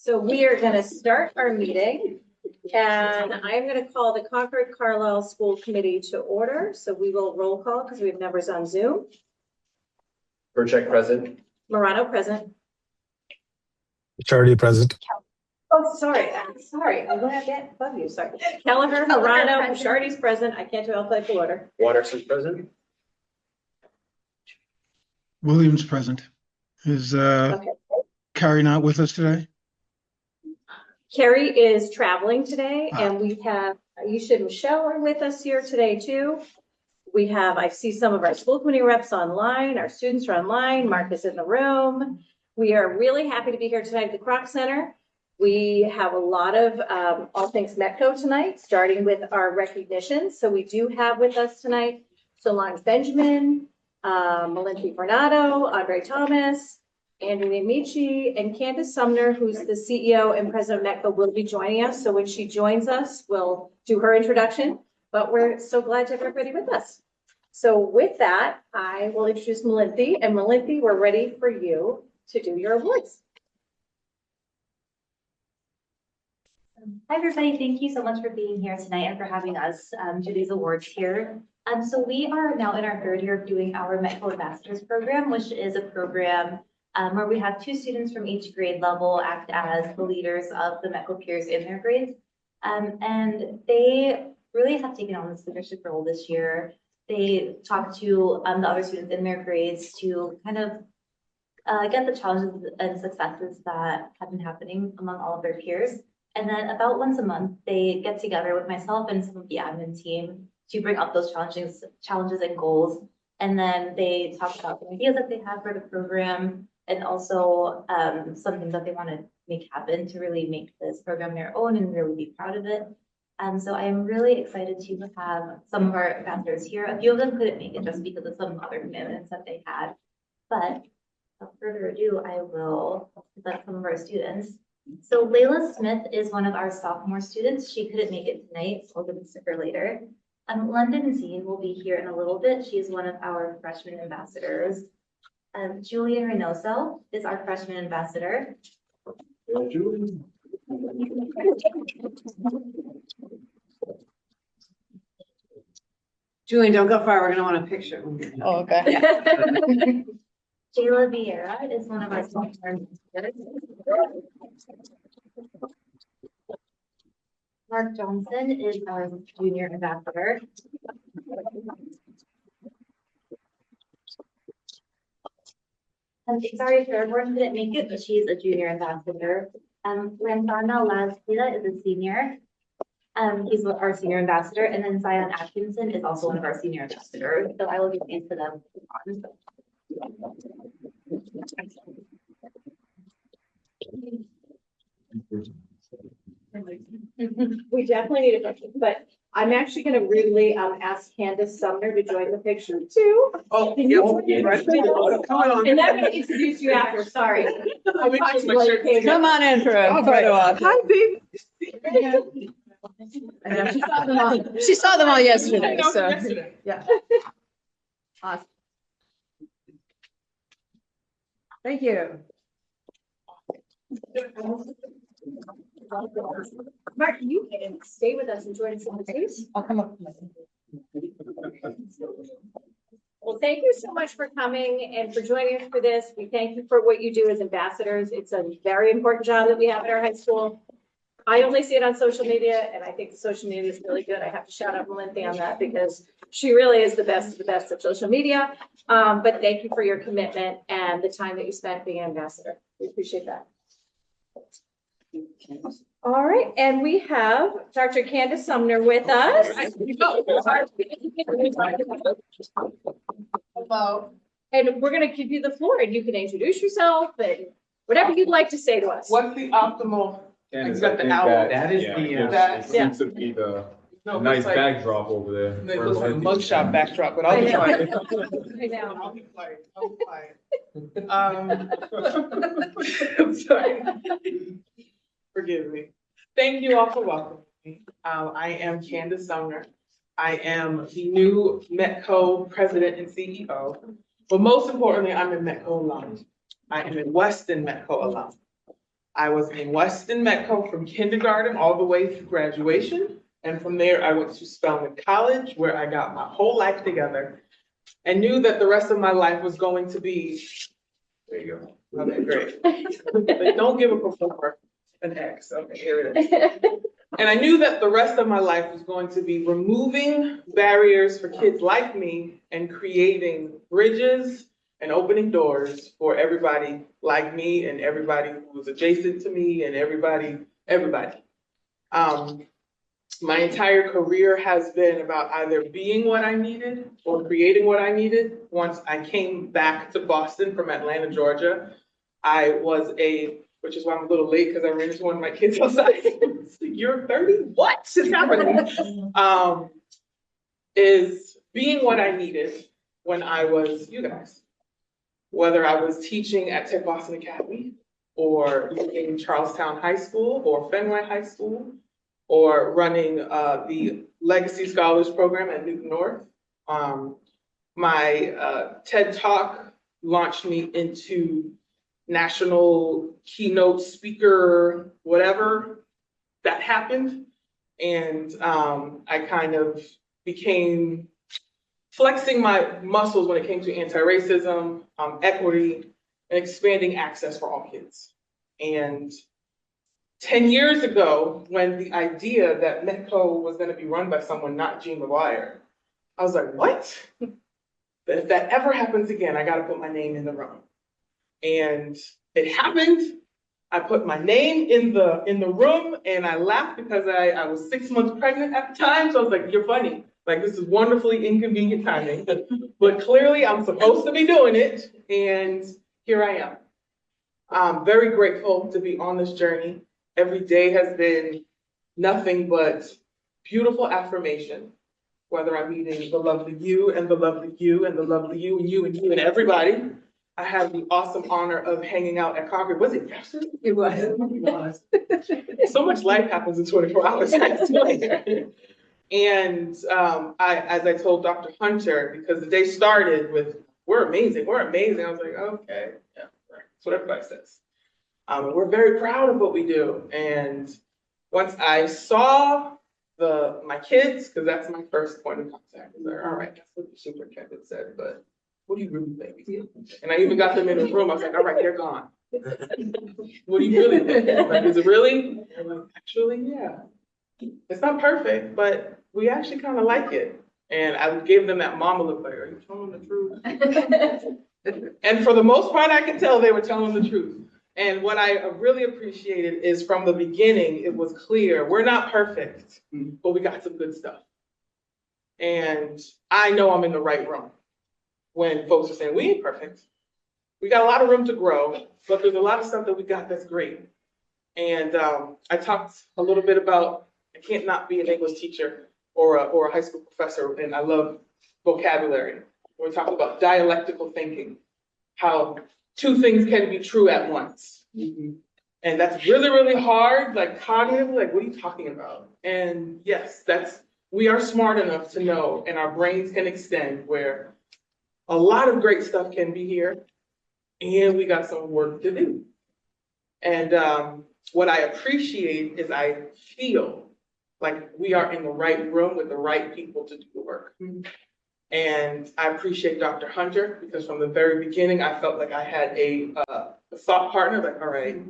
So we are going to start our meeting, and I'm going to call the Concord Carlisle School Committee to order. So we will roll call because we have members on Zoom. Burchek present. Morano present. Charity present. Oh, sorry. I went a bit above you. Sorry. Kelleher, Morano, Charity's present. I can't do alphabetical order. Watterson present. Williams present. Is Carrie not with us today? Carrie is traveling today, and we have Aisha and Michelle are with us here today too. I see some of our school committee reps online. Our students are online. Mark is in the room. We are really happy to be here tonight at the Kroc Center. We have a lot of all things Metco tonight, starting with our recognition. So we do have with us tonight Solange Benjamin, Melinda Bernardo, Andre Thomas, Andrea Amici, and Candace Sumner, who's the CEO and president of Metco, will be joining us. So when she joins us, we'll do her introduction, but we're so glad to have everybody with us. So with that, I will introduce Melinda, and Melinda, we're ready for you to do your awards. Hi, everybody. Thank you so much for being here tonight and for having us do these awards here. So we are now in our third year of doing our Metco Ambassadors program, which is a program where we have 2 students from each grade level act as the leaders of the Metco peers in their grades. And they really have taken on this leadership role this year. They talk to the other students in their grades to kind of get the challenges and successes that have been happening among all of their peers. And then about once a month, they get together with myself and some of the admin team to bring up those challenges and goals. And then they talk about the ideas that they have for the program and also some things that they want to make happen to really make this program their own and really be proud of it. So I am really excited to have some of our ambassadors here. A few of them couldn't make it just because of some other commitments that they had. But without further ado, I will present some of our students. So Layla Smith is one of our sophomore students. She couldn't make it tonight, so I'll give it to her later. London Zine will be here in a little bit. She is one of our freshman ambassadors. Julian Reynoso is our freshman ambassador. Julian, don't go far. We're going to want a picture. Oh, okay. Yeah. Jayla Vieira is one of our sophomore ambassadors. Mark Johnson is our junior ambassador. Sorry, Fairborn couldn't make it, but she's a junior ambassador. Randana Lazpila is a senior. He's our senior ambassador, and then Zion Atkinson is also one of our senior ambassadors. So I will give these to them. We definitely need a picture, but I'm actually going to rudely ask Candace Sumner to join the picture too. Oh, yeah. Right. Come on. And I'm going to introduce you after. Sorry. Come on in for a photo op. Hi, baby. She saw them all yesterday, so. Yeah. Awesome. Thank you. Mark, you can stay with us and join us in the space. I'll come up. Well, thank you so much for coming and for joining us for this. We thank you for what you do as ambassadors. It's a very important job that we have at our high school. I only see it on social media, and I think the social media is really good. I have to shout out Melinda on that because she really is the best of social media. But thank you for your commitment and the time that you spent being an ambassador. We appreciate that. All right, and we have Dr. Candace Sumner with us. Hello. And we're going to give you the floor, and you can introduce yourself and whatever you'd like to say to us. What's the optimal? Candace, got the owl. that is that- it seems to be the nice backdrop over there. It looks like a mugshot backdrop, but I I'll be know. quiet. I know. I'll be quiet. I'm sorry. Forgive me. Thank you all for welcoming me. I am Candace Sumner. I am the new Metco president and CEO, but most importantly, I'm a Metco alum. I am a Weston Metco alum. I was in Weston Metco from kindergarten all the way through graduation. And from there, I went to Spelman College, where I got my whole life together and knew that the rest of my life was going to be, there you go. Okay, great. Like, don't give a performer an X. Okay, here it is. And I knew that the rest of my life was going to be removing barriers for kids like me and creating bridges and opening doors for everybody like me and everybody who was adjacent to me and everybody. My entire career has been about either being what I needed or creating what I needed. Once I came back to Boston from Atlanta, Georgia, I was which is why I'm a little late because I ran into one of my kids outside. You're 30? What is happening? Is being what I needed when I was you guys. Whether I was teaching at Tech Boston Academy or leading Charlestown High School or Fenway High School or running the Legacy Scholars Program at Newton North. My TED Talk launched me into national keynote speaker, whatever that happened. And I kind of became flexing my muscles when it came to anti-racism, equity, and expanding access for all kids. And 10 years ago, when the idea that Metco was going to be run by someone not Jean McGuire, I was like, what? But if that ever happens again, I got to put my name in the room. And it happened. I put my name in the room, and I laughed because I was 6 months pregnant at the time. So I was like, you're funny. Like, this is wonderfully inconvenient timing. But clearly, I'm supposed to be doing it. And here I am. I'm very grateful to be on this journey. Every day has been nothing but beautiful affirmation, whether I'm meeting the lovely you and the lovely you and the lovely you and you and you and everybody. I have the awesome honor of hanging out at Concord. Was it yesterday? It was. So much life happens in 24 hours. And as I told Dr. Hunter, because the day started with, we're amazing. I was like, okay, yeah, right. That's what everybody says. We're very proud of what we do. And once I saw my kids, because that's my first point of contact, I was like, all right, that's what the superintendent said, but what do you really think? And I even got them in the room. I was like, all right, they're gone. What do you really think? Like, is it really? I'm like, actually, yeah. It's not perfect, but we actually kind of like it. And I gave them that mama look, like, are you telling the truth? And for the most part, I could tell they were telling the truth. And what I really appreciated is from the beginning, it was clear, we're not perfect, but we got some good stuff. And I know I'm in the right room when folks are saying, we ain't perfect. We got a lot of room to grow, but there's a lot of stuff that we got that's great. And I talked a little bit about, I can't not be an English teacher or a high school professor, and I love vocabulary. We're talking about dialectical thinking, how two things can be true at once. Mm-hmm. And that's really, really hard, like cognitively, like, what are you talking about? And yes, we are smart enough to know, and our brains can extend where a lot of great stuff can be here, and we got some work to do. And what I appreciate is I feel like we are in the right room with the right people to do the work. Mm-hmm. And I appreciate Dr. Hunter, because from the very beginning, I felt like I had a thought partner, like, all right,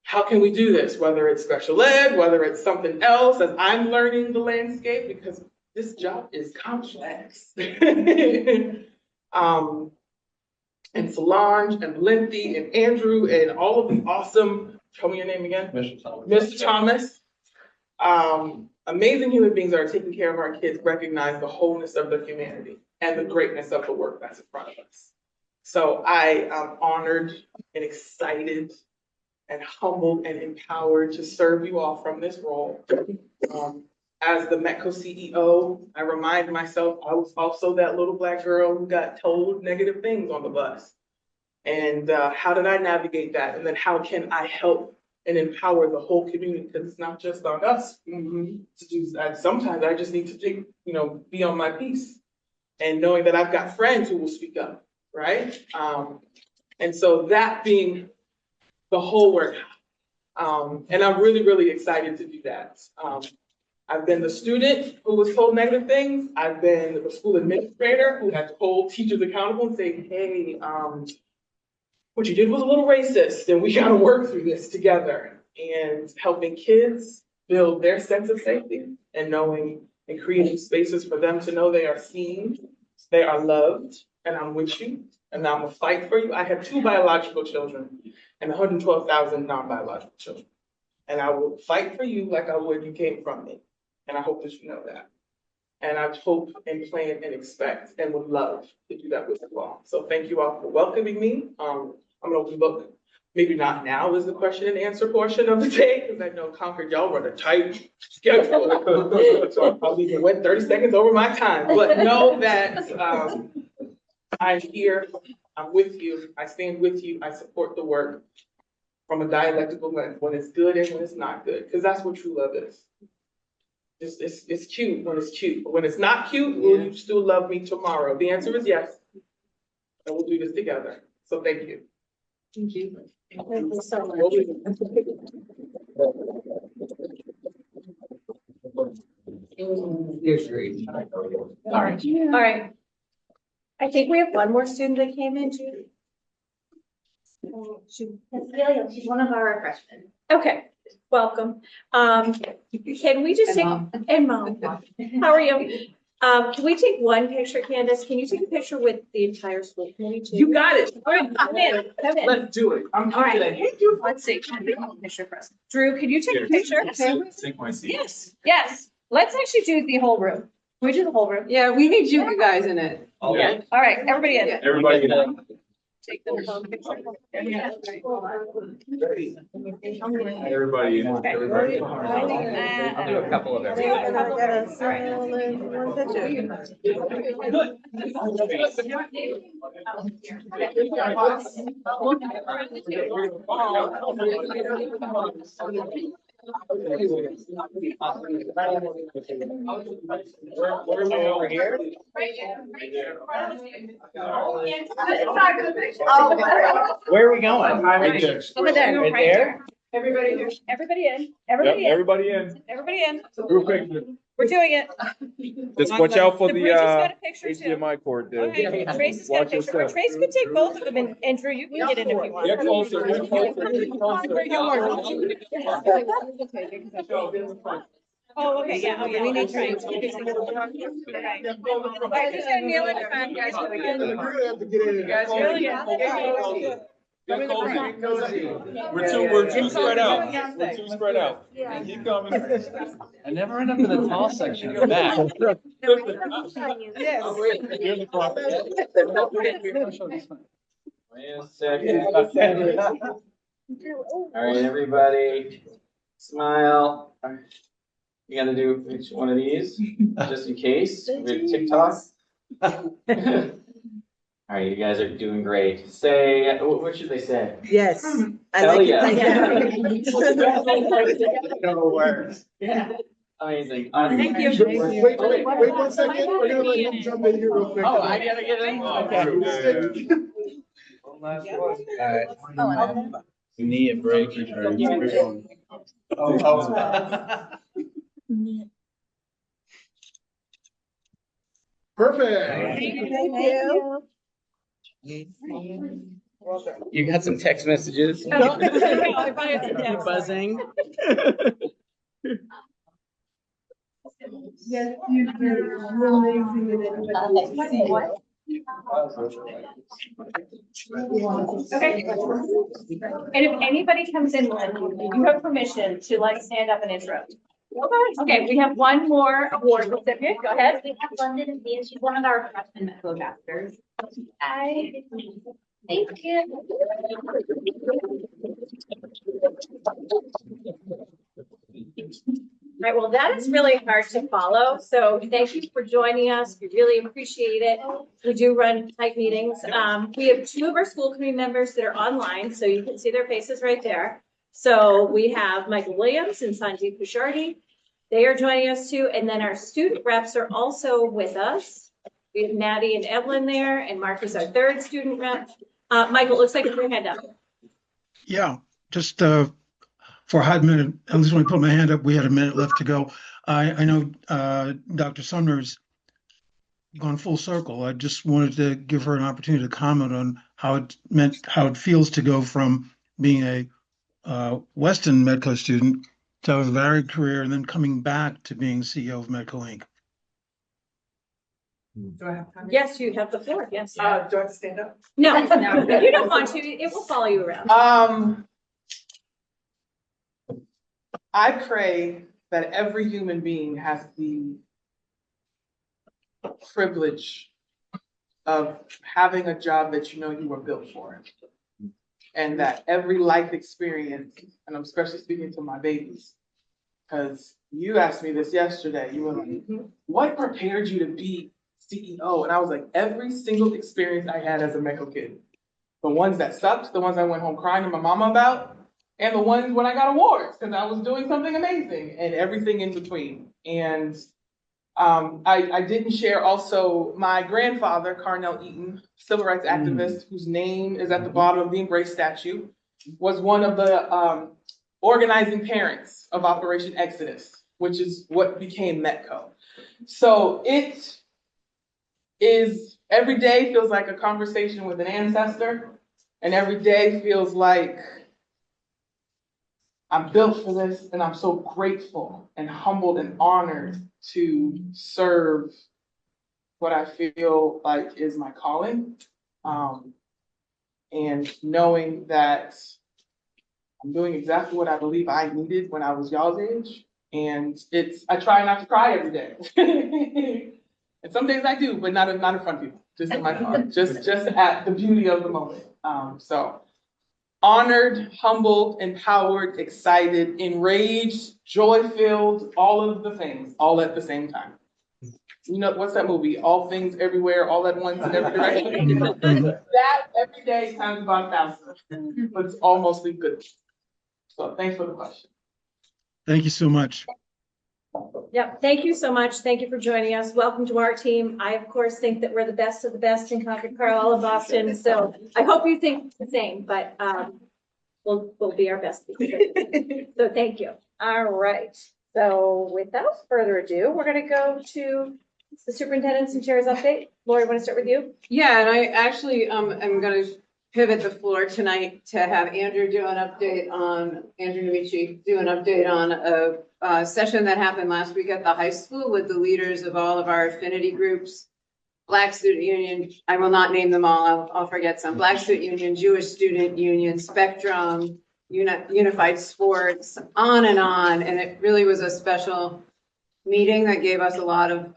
how can we do this? Whether it's special ed, whether it's something else, as I'm learning the landscape, because this job is complex. And Solange and Lindsay and Andrew and all of the awesome, tell me your name again. Mr. Thomas. Amazing human beings that are taking care of our kids recognize the wholeness of their humanity and the greatness of the work that's in front of us. So I am honored and excited and humbled and empowered to serve you all from this role. As the Metco CEO, I remind myself I was also that little Black girl who got told negative things on the bus. And how did I navigate that? And then how can I help and empower the whole community? Because it's not just on us to do that. Sometimes I just need to be on my piece, and knowing that I've got friends who will speak up, right? And so that being the whole work, And I'm really, really excited to do that. I've been the student who was told negative things. I've been the school administrator who had to hold teachers accountable and say, hey, what you did was a little racist, and we gotta work through this together. And helping kids build their sense of safety and knowing and creating spaces for them to know they are seen, they are loved, and I'm with you, and I'm gonna fight for you. I have 2 biological children and 112,000 non-biological children. And I will fight for you like I would you came from me. And I hope that you know that. And I hope and plan and expect and would love to do that with you all. So thank you all for welcoming me. I'm gonna look, maybe not now is the question and answer portion of the day, because I know Concord, y'all run a tight schedule. So I probably went 30 seconds over my time, but know that I'm here, I'm with you, I stand with you, I support the work from a dialectical lens, when it's good and when it's not good, because that's what true love is. It's cute when it's cute, but when it's not cute, will you still love me tomorrow? The answer is yes. And we'll do this together. So thank you. Thank you. Thank you so much. All right. I think we have one more student that came in, Judy. She's one of our freshmen. Okay, welcome. Can we just take, and Mom, how are you? Can we take one picture, Candace? Can you take a picture with the entire school committee too? You got it. All right, come in, come in. Let's do it. I'm All right. today. Let's see. Can I take a picture for us? Drew, can you take a picture? Sink my seat. Yes, yes. Let's actually do the whole room. Can we do the whole room? Yeah, we need you guys in it. Yeah. All right, everybody in. Everybody get out. Take the whole picture. Everybody in. Everybody. I'll do a couple of everything. Over here. Where are we going? Right there. Over there. Right Right there? Everybody in. Everybody in. Yep, Everybody in. everybody in. Everybody in. Real quick. We're doing it. Just watch out for The the Bridget's got a picture too. HDMI cord there. Okay, Trace has got a Watch your picture. Or step. Trace could take both of them, and Drew, you can get in if you want. Get closer, get closer, get closer. Oh, okay, yeah, oh, yeah, that's right. Okay. All right, who's gonna kneel in front, guys? You guys really good. Get cozy, get cozy. We're too spread out. We're too spread out. Keep coming. I never end up in the tall section in the back. Yes. You're the front. Wait a second. All right, everybody, smile. You gotta do each one of these, just in case, with TikTok. All right, you guys are doing great. Say, what should they say? Yes. I Hell like yeah. it. No words. Yeah. Amazing. Thank you. Wait 1 second. We're gonna let him jump in here real quick. Oh, I gotta get in? Okay. One last one. All right. Knee and break. Perfect. You got some text messages? Buzzing. Yes, you did. You're amazing with it. Okay. And if anybody comes in, you have permission to like stand up and interrupt. Okay, we have one more award recipient. Go ahead. We have London and Dean. She's one of our freshman Metro ambassadors. Thank you. All right, well, that is really hard to follow. So thank you for joining us. We really appreciate it. We do run tight meetings. We have 2 of our school committee members that are online, so you can see their faces right there. So we have Michael Williams and Sanjeev Kushardi. They are joining us too. And then our student reps are also with us. We have Maddie and Evelyn there, and Mark is our 3rd student rep. Michael, it looks like you have your hand up. Yeah, just for a hot minute, at least when I put my hand up, we had a minute left to go. I know Dr. Sumner's gone full circle. I just wanted to give her an opportunity to comment on how it feels to go from being a Weston Medco student to have a varied career and then coming back to being CEO of Medco Inc. Do I have time? Yes, you have the floor, yes. Do I have to stand up? No, no, you don't want to, it will follow you around. I pray that every human being has the privilege of having a job that you know you were built for. And that every life experience, and I'm especially speaking to my babies, because you asked me this yesterday, you were like, what prepared you to be CEO? And I was like, every single experience I had as a Medco kid. The ones that sucked, the ones I went home crying to my mama about, and the ones when I got awards, because I was doing something amazing, and everything in between. And I didn't share also my grandfather, Carnell Eaton, civil rights activist, whose name is at the bottom of the Embrace statue, was one of the organizing parents of Operation Exodus, which is what became Metco. So it is, every day feels like a conversation with an ancestor, and every day feels like I'm built for this, and I'm so grateful and humbled and honored to serve what I feel like is my calling. And knowing that I'm doing exactly what I believe I needed when I was y'all's age. And I try not to cry every day. And some days I do, but not in front of people, just in my car, just at the beauty of the moment. So honored, humbled, empowered, excited, enraged, joy-filled, all of the things, all at the same time. You know, what's that movie? All things everywhere, all at once in every direction. That every day times about 1,000, but it's all mostly good. So thanks for the question. Thank you so much. Yep, thank you so much. Thank you for joining us. Welcome to our team. I, of course, think that we're the best of the best in Concord, Carlisle, and Boston. So I hope you think the same, but we'll be our best. So thank you. All right. So without further ado, we're going to go to the superintendent's and chairs update. Lori, want to start with you? Yeah, and I actually am going to pivot the floor tonight to have Andrew Nemici do an update on a session that happened last week at the high school with the leaders of all of our affinity groups, Black Student Union, I will not name them all, I'll forget some, Black Student Union, Jewish Student Union, Spectrum, Unified Sports, on, and it really was a special meeting that gave us a lot of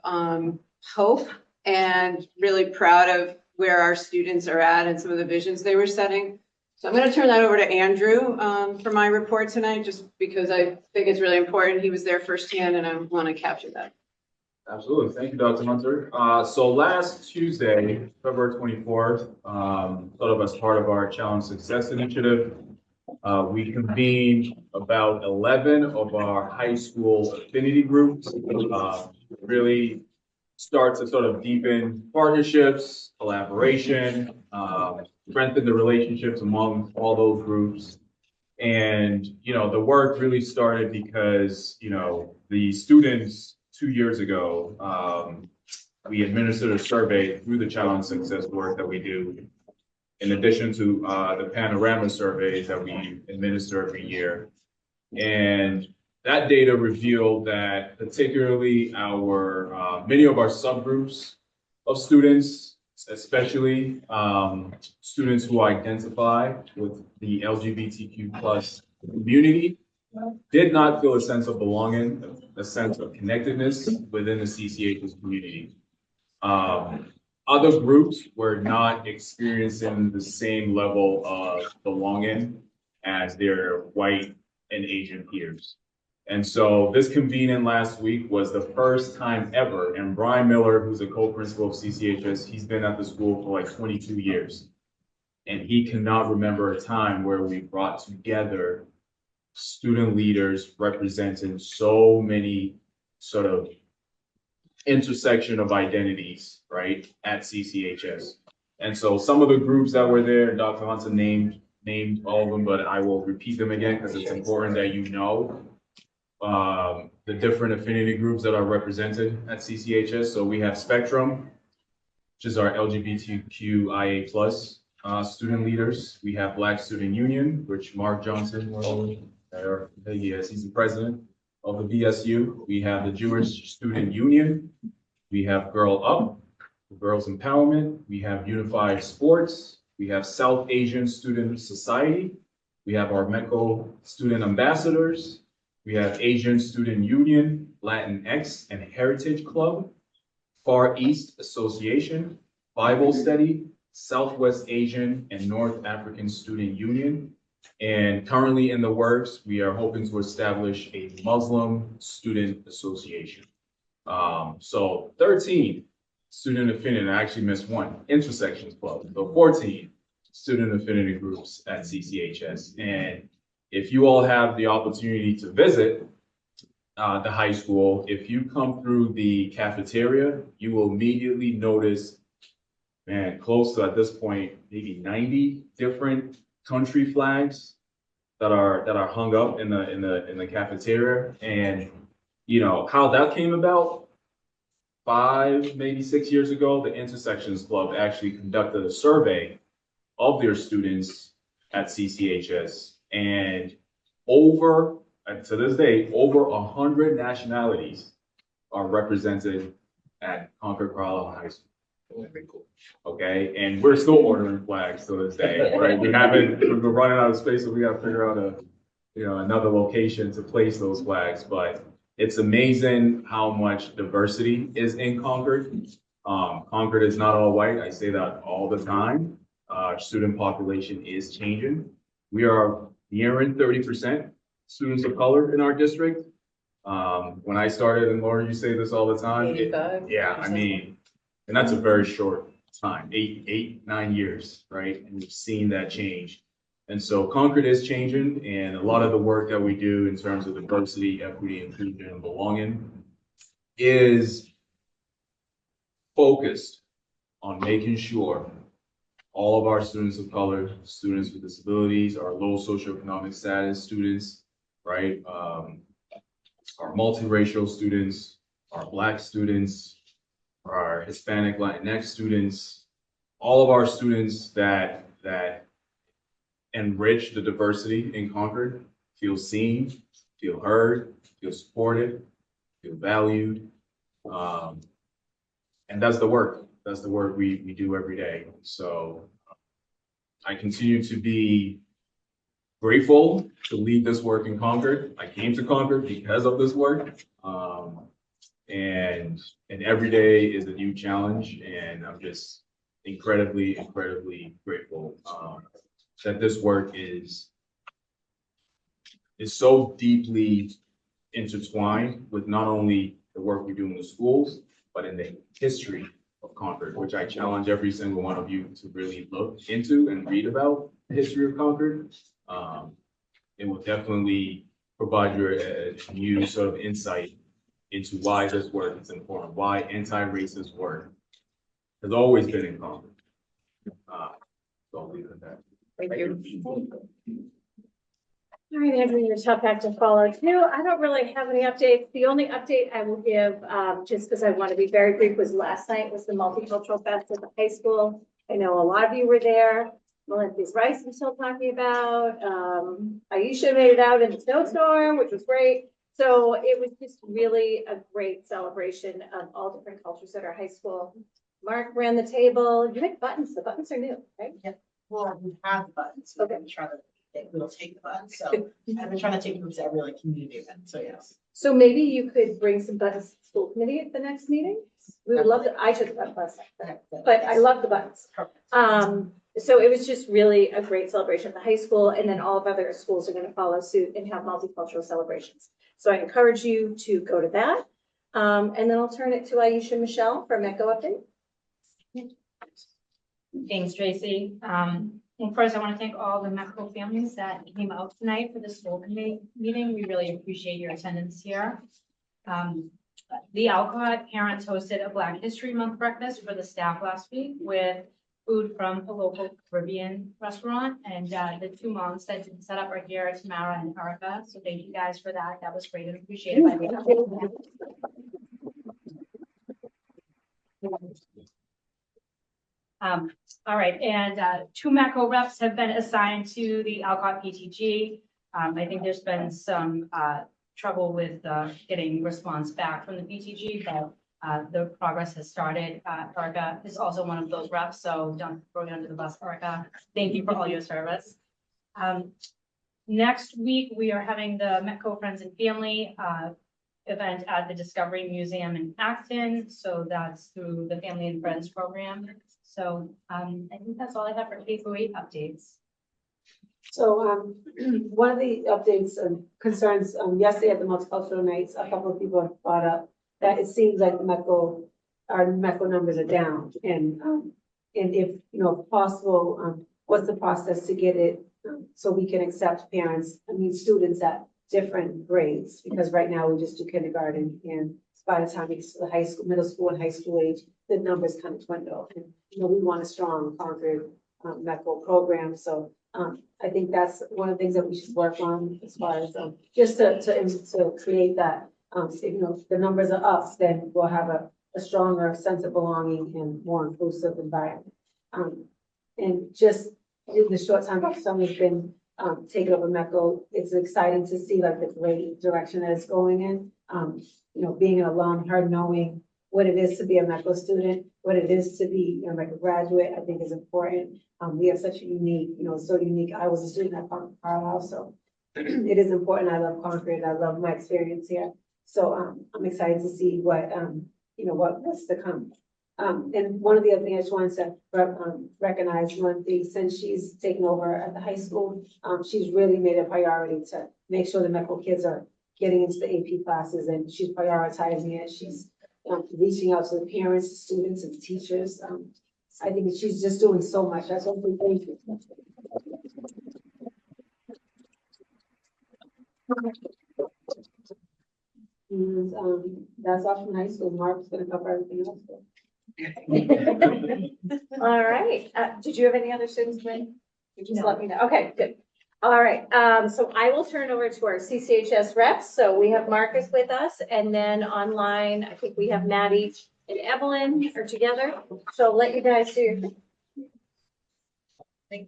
hope, and really proud of where our students are at and some of the visions they were setting. So I'm going to turn that over to Andrew for my report tonight, just because I think it's really important. He was there firsthand and I want to capture that. Absolutely. Thank you, Dr. Hunter. So last Tuesday, February 24th, sort of as part of our Challenge Success Initiative, we convened about 11 of our high school affinity groups, really start to sort of deepen partnerships, collaboration, strengthen the relationships among all those groups. And, the work really started because, the students 2 years ago, we administered a survey through the Challenge Success work that we do, in addition to the panorama surveys that we administer every year. And that data revealed that particularly many of our subgroups of students, especially students who identify with the LGBTQ plus community, did not feel a sense of belonging, a sense of connectedness within the CCH's community. Other groups were not experiencing the same level of belonging as their white and Asian peers. And so this convening last week was the first time ever, and Brian Miller, who's a co-principal of CCHS, he's been at the school for like 22 years. And he cannot remember a time where we brought together student leaders representing so many sort of intersection of identities, right, at CCHS. And so some of the groups that were there, Dr. Hunter named named all of them, but I will repeat them again because it's important that you know the different affinity groups that are represented at CCHS. So we have Spectrum, which is our LGBTQIA plus student leaders. We have Black Student Union, which Mark Johnson, he's the president of the BSU. We have the Jewish Student Union. We have Girl Up, Girls Empowerment. We have Unified Sports. We have South Asian Student Society. We have our MECO Student Ambassadors. We have Asian Student Union, Latinx and Heritage Club, Far East Association, Bible Study, Southwest Asian and North African Student Union. And currently in the works, we are hoping to establish a Muslim Student Association. So 13 student affinity, I actually missed one, Intersections Club. So 14 student affinity groups at CCHS. And if you all have the opportunity to visit the high school, if you come through the cafeteria, you will immediately notice, man, close to at this point, maybe 90 different country flags that are hung up in the cafeteria. And you know how that came about? 5, maybe 6 years ago, the Intersections Club actually conducted a survey of their students at CCHS, and to this day, over 100 nationalities are represented at Concord Carlisle High School. Okay, and we're still ordering flags to this day, right? We're running out of space, so we got to figure out another location to place those flags. But it's amazing how much diversity is in Concord. Concord is not all white. I say that all the time. Student population is changing. We are nearing 30% students of color in our district. When I started, and Laura, you say this all the time. I mean, and that's a very short time, 9 years, right? And we've seen that change. And so Concord is changing, and a lot of the work that we do in terms of diversity, equity, inclusion, and belonging is focused on making sure all of our students of color, students with disabilities, our low socioeconomic status students, right? Our multiracial students, our Black students, our Hispanic Latinx students, all of our students that enrich the diversity in Concord, feel seen, feel heard, feel supported, feel valued. And that's the work. That's the work we do every day. So I continue to be grateful to lead this work in Concord. I came to Concord because of this work. And every day is a new challenge, and I'm just incredibly grateful that this work is so deeply intertwined with not only the work we do in the schools, but in the history of Concord, which I challenge every single one of you to really look into and read about the history of Concord. It will definitely provide you a new sort of insight into why this work is important, why anti-racist work has always been in Concord. So I'll leave it at that. Thank you. All right, Andrew, your tough act to follow too. I don't really have any updates. The only update I will give, just because I want to be very brief, was last night was the Multicultural Fest at the high school. I know a lot of you were there. Melissa's Rice I'm still talking about. Aisha made it out in the snowstorm, which was great. So it was just really a great celebration of all different cultures at our high school. Mark ran the table. You make buttons. The buttons are new, right? Yeah. Well, we have buttons. Okay. We'll take the buttons. So I've been trying to take groups every like community event. So yes. So maybe you could bring some buttons to the school committee at the next meeting. We would love to. I took the button, but I love the buttons. So it was just really a great celebration at the high school, and then all of other schools are going to follow suit and have multicultural celebrations. So I encourage you to go to that. And then I'll turn it to Aisha Michelle for MECO update. Thanks, Tracy. Well, first, I want to thank all the MECO families that came out tonight for the school committee meeting. We really appreciate your attendance here. The Alcott parents hosted a Black History Month breakfast for the staff last week with food from a local Caribbean restaurant. And the two moms that did the setup are here, Tamara and Erica. So thank you guys for that. That was great and appreciated by me. All right, and two MECO reps have been assigned to the Alcott PTG. I think there's been some trouble with getting response back from the PTG, but the progress has started. Erica is also one of those reps, so don't throw it under the bus, Erica. Thank you for all your service. Next week, we are having the MECO Friends and Family event at the Discovery Museum in Acton. So that's through the Family and Friends program. So I think that's all I have for K-8 updates. So one of the updates and concerns, yesterday at the multicultural nights, a couple of people have brought up that it seems like our MECO numbers are down. And if, possible, what's the process to get it so we can accept students at different grades? Because right now we just do kindergarten, and by the time it's the high school, middle school and high school age, the numbers kind of dwindle. And, we want a strong Concord MECO program. So I think that's one of the things that we should work on as far as just to create that, if the numbers are up, then we'll have a stronger sense of belonging and more inclusive environment. And just in the short time that someone's been taken over MECO, it's exciting to see like the great direction that it's going in. Being an alum, her knowing what it is to be a MECO student, what it is to be a MECO graduate, I think is important. We have such a unique, so unique. I was a student at Concord Carlisle, so it is important. I love Concord. I love my experience here. So I'm excited to see what's to come. And one of the other things I just wanted to recognize, since she's taken over at the high school, she's really made a priority to make sure the MECO kids are getting into the AP classes, and she's prioritizing it. She's reaching out to the parents, the students, and the teachers. I think that she's just doing so much. That's what we thank you. And that's all from high school. Mark's going to cover everything else. All right. Did you have any other students, Lynn? You just let me know. Okay, good. All right. So I will turn over to our CCHS reps. So we have Marcus with us, and then online, I think we have Maddie and Evelyn are together. So I'll let you guys do your thing.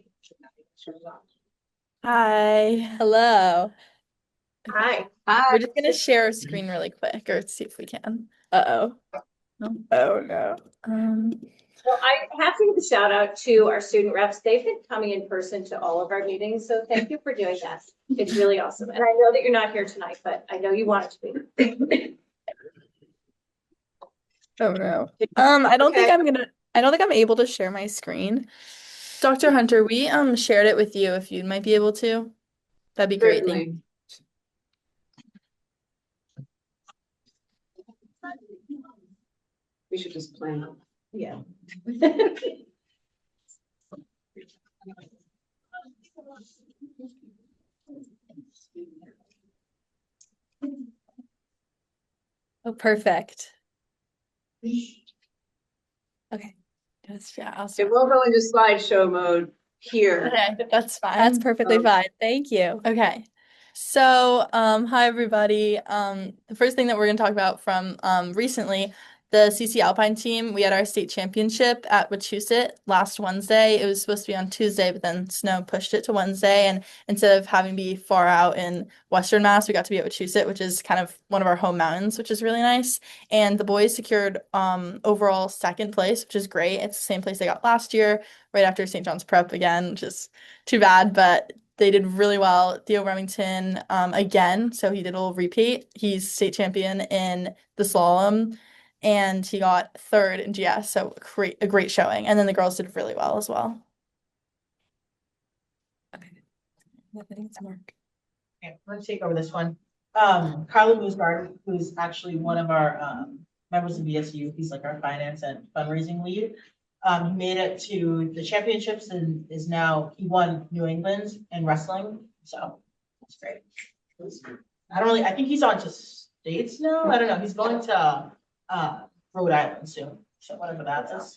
Hi, hello. Hi. We're just gonna share our screen really quick, or see if we can. Oh no. Well, I have to give a shout out to our student reps. They've been coming in person to all of our meetings, so thank you for doing that. It's really awesome. And I know that you're not here tonight, but I know you want it to be. Oh no. I don't think I'm able to share my screen. Dr. Hunter, we shared it with you if you might be able to. That'd be great. Thank you. We should just plan. Yeah. Oh, perfect. Okay. I'll It start. will go into slideshow mode here. Okay, that's fine. That's perfectly fine. Thank you. Okay. So, hi everybody. The first thing that we're going to talk about from recently, the CC Alpine team, we had our state championship at Wachusett last Wednesday. It was supposed to be on Tuesday, but then snow pushed it to Wednesday. And instead of having to be far out in Western Mass, we got to be at Wachusett, which is kind of one of our home mountains, which is really nice. And the boys secured overall second place, which is great. It's the same place they got last year, right after St. John's Prep again, which is too bad, but they did really well. Theo Remington again, so he did a little repeat. He's state champion in the slalom, and he got third in GS, so a great showing. And then the girls did really well as well. Okay, I think it's Mark. Okay, let's take over this one. Carla Moosgard, who's actually one of our members of BSU, he's like our finance and fundraising lead. He made it to the championships and he won New England in wrestling. So that's great. I think he's on to states now. I don't know. He's going to Rhode Island soon. So whatever that is.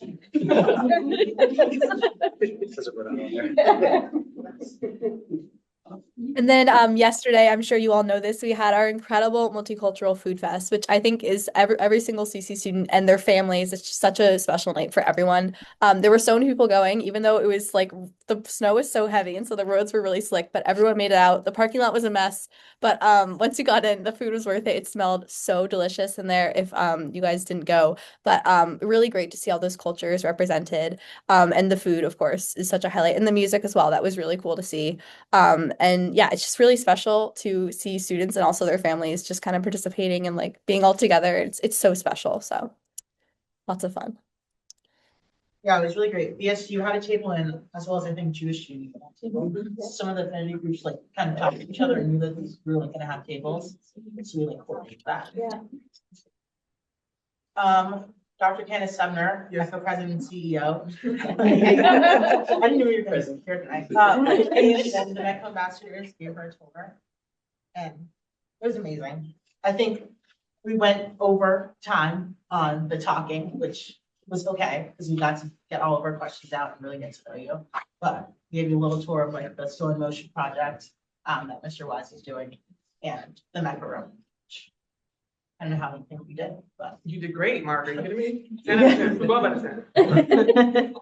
And then yesterday, I'm sure you all know this, we had our incredible multicultural food fest, which I think is every single CC student and their families. It's just such a special night for everyone. There were so many people going, even though it was like the snow was so heavy and so the roads were really slick, but everyone made it out. The parking lot was a mess, but once you got in, the food was worth it. It smelled so delicious in there if you guys didn't go. But really great to see all those cultures represented. And the food, of course, is such a highlight. And the music as well. That was really cool to see. And yeah, it's just really special to see students and also their families just kind of participating and like being all together. It's so special. So lots of fun. Yeah, it was really great. BSU had a table in, as well as I think Jewish students had a table. Some of the affinity groups like kind of talked to each other and knew that we were like gonna have tables. So we like coordinated that. Yeah. Dr. Candace Sumner, your co-president and CEO. I didn't know you were present here tonight. And the Metco ambassadors gave her a tour. And it was amazing. I think we went over time on the talking, which was okay, because we got to get all of our questions out and really get to know you. But we gave you a little tour of like the Still in Motion project that Mr. Wise is doing and the Metco room. I don't know how many things we did, but. You did great, Mark. Are you kidding me? 10 out of 10, 12 out of 10.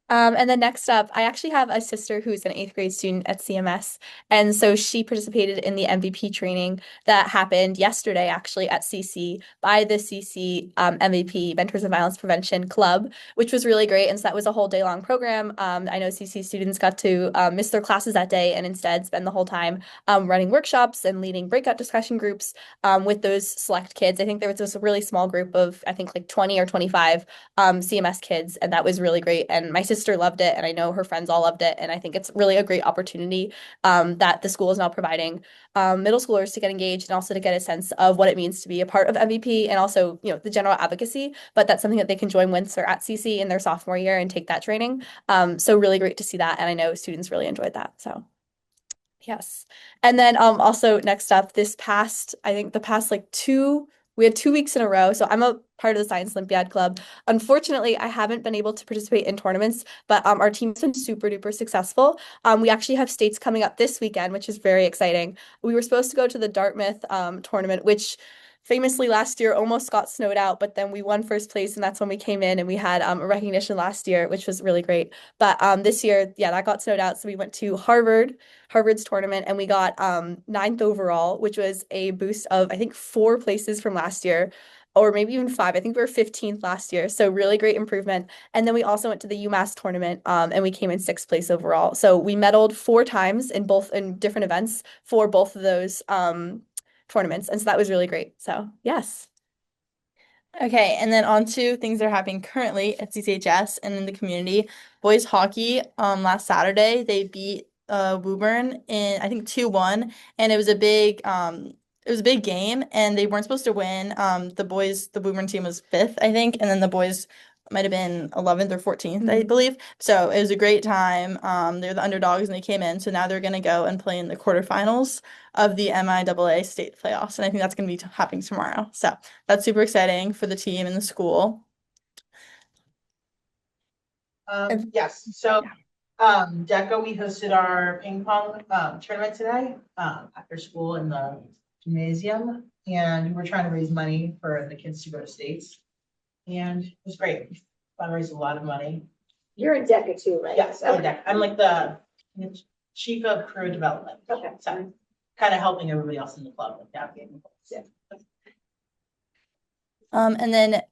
And then next up, I actually have a sister who's an 8th grade student at CMS. And so she participated in the MVP training that happened yesterday, actually at CC by the CC MVP, Mentors in Violence Prevention Club, which was really great. And so that was a whole day long program. I know CC students got to miss their classes that day and instead spend the whole time running workshops and leading breakout discussion groups with those select kids. I think there was just a really small group of, I think like 20 or 25 CMS kids. And that was really great. And my sister loved it, and I know her friends all loved it, and I think it's really a great opportunity that the school is now providing middle schoolers to get engaged and also to get a sense of what it means to be a part of MVP and also, you know, the general advocacy, but that's something that they can join once they're at CC in their sophomore year and take that training. So really great to see that, and I know students really enjoyed that. So yes. And then also next up, I think the past like we had 2 weeks in a row. So I'm a part of the Science Olympiad Club. Unfortunately, I haven't been able to participate in tournaments, but our team's been super duper successful. We actually have states coming up this weekend, which is very exciting. We were supposed to go to the Dartmouth tournament, which famously last year almost got snowed out, but then we won first place, and that's when we came in and we had a recognition last year, which was really great. But this year, yeah, that got snowed out. So we went to Harvard's tournament, and we got 9th overall, which was a boost of, I think, 4 places from last year, or maybe even 5. I think we were 15th last year. So really great improvement. And then we also went to the UMass tournament and we came in 6th place overall. So we medaled 4 times in different events for both of those tournaments. And so that was really great. So yes. Okay, and then on to things that are happening currently at CCHS and in the community. Boys hockey, last Saturday, they beat Woburn in, I think, 2-1, and it was a big game, and they weren't supposed to win. The Woburn team was 5th, I think, and then the boys might have been 11th or 14th, I believe. So it was a great time. They're the underdogs and they came in. So now they're going to go and play in the quarterfinals of the MIAA state playoffs. And I think that's going to be happening tomorrow. So that's super exciting for the team and the school. Yes, so DECA, we hosted our ping pong tournament today after school in the gymnasium. And we were trying to raise money for the kids to go to states. And it was great. Fundraised a lot of money. You're in DECA too, right? Yes, I'm like the chief of career development. Okay. So kind of helping everybody else in the club with navigating. Yeah. And then